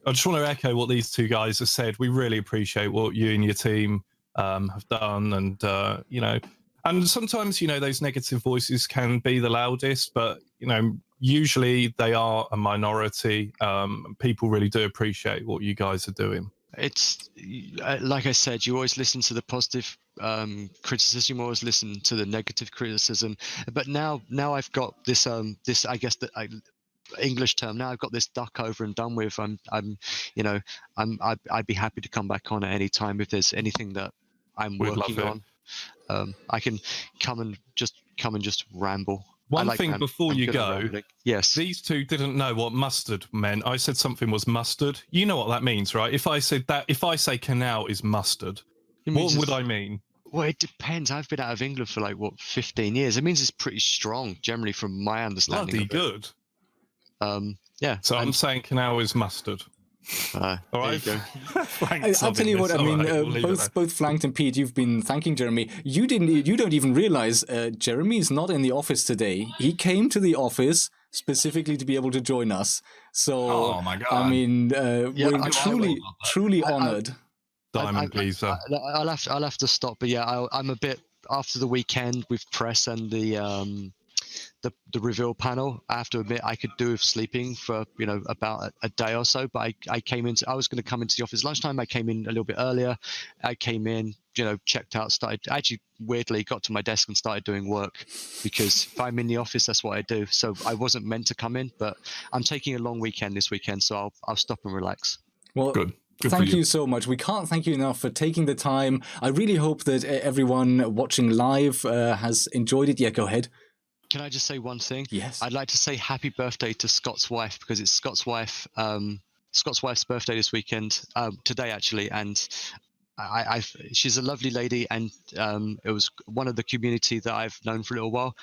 I just want to echo what these two guys have said. We really appreciate what you and your team have done, and and sometimes those negative voices can be the loudest, but usually they are a minority. People really do appreciate what you guys are doing. It's like I said, you always listen to the positive criticism, you always listen to the negative criticism. But now I've got this I guess the English term. Now I've got this duck over and done with. I'd be happy to come back on at any time if there's anything that I'm working on. I can come and just ramble. One thing before you go, yes, these two didn't know what mustard meant. I said something was mustard. You know what that means, right? If I say Kanal is mustard, what would I mean? Well, it depends. I've been out of England for 15 years. It means it's pretty strong, generally, from my understanding. Bloody good. Yeah. So I'm saying Kanal is mustard. All right. I'll tell you what. I mean, both Flanked and Pete, you've been thanking Jeremy. You don't even realize Jeremy is not in the office today. He came to the office specifically to be able to join us. So, Oh my God. I mean, we're truly honored. Diamond geezer. I'll have to stop, but yeah, I'm a bit after the weekend with press and the reveal panel. I have to admit, I could do with sleeping for about a day or so. But I was going to come into the office lunchtime. I came in a little bit earlier. I came in, checked out, actually weirdly got to my desk and started doing work, because if I'm in the office, that's what I do. So I wasn't meant to come in, but I'm taking a long weekend this weekend, so I'll stop and relax. Well, Good. Thank you so much. We can't thank you enough for taking the time. I really hope that everyone watching live has enjoyed it. Yeah, go ahead. Can I just say one thing? Yes. I'd like to say happy birthday to Scott's wife, because it's Scott's wife's birthday this weekend, today actually, and she's a lovely lady, and it was one of the community that I've known for a little while.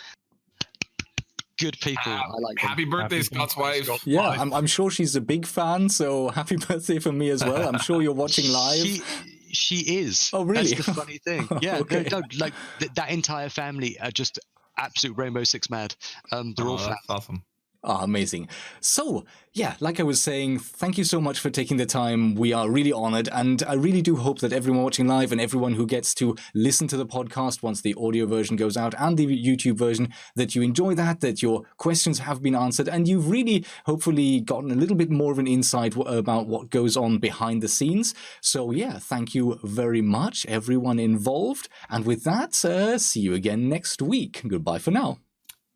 Good people. I like them. Happy birthday, Scott's wife. Yeah, I'm sure she's a big fan, so happy birthday from me as well. I'm sure you're watching live. She is. Oh, really? That's the funny thing. Yeah, Okay. no, like that entire family are just absolute Rainbow Six mad. They're all fans. That's awesome. Ah, amazing. So, yeah, like I was saying, thank you so much for taking the time. We are really honored, and I really do hope that everyone watching live and everyone who gets to listen to the podcast once the audio version goes out and the YouTube version, that you enjoy that your questions have been answered, and you've really hopefully gotten a little bit more of an insight about what goes on behind the scenes. So, yeah, thank you very much, everyone involved. And with that, see you again next week. Goodbye for now.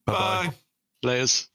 Bye. Players.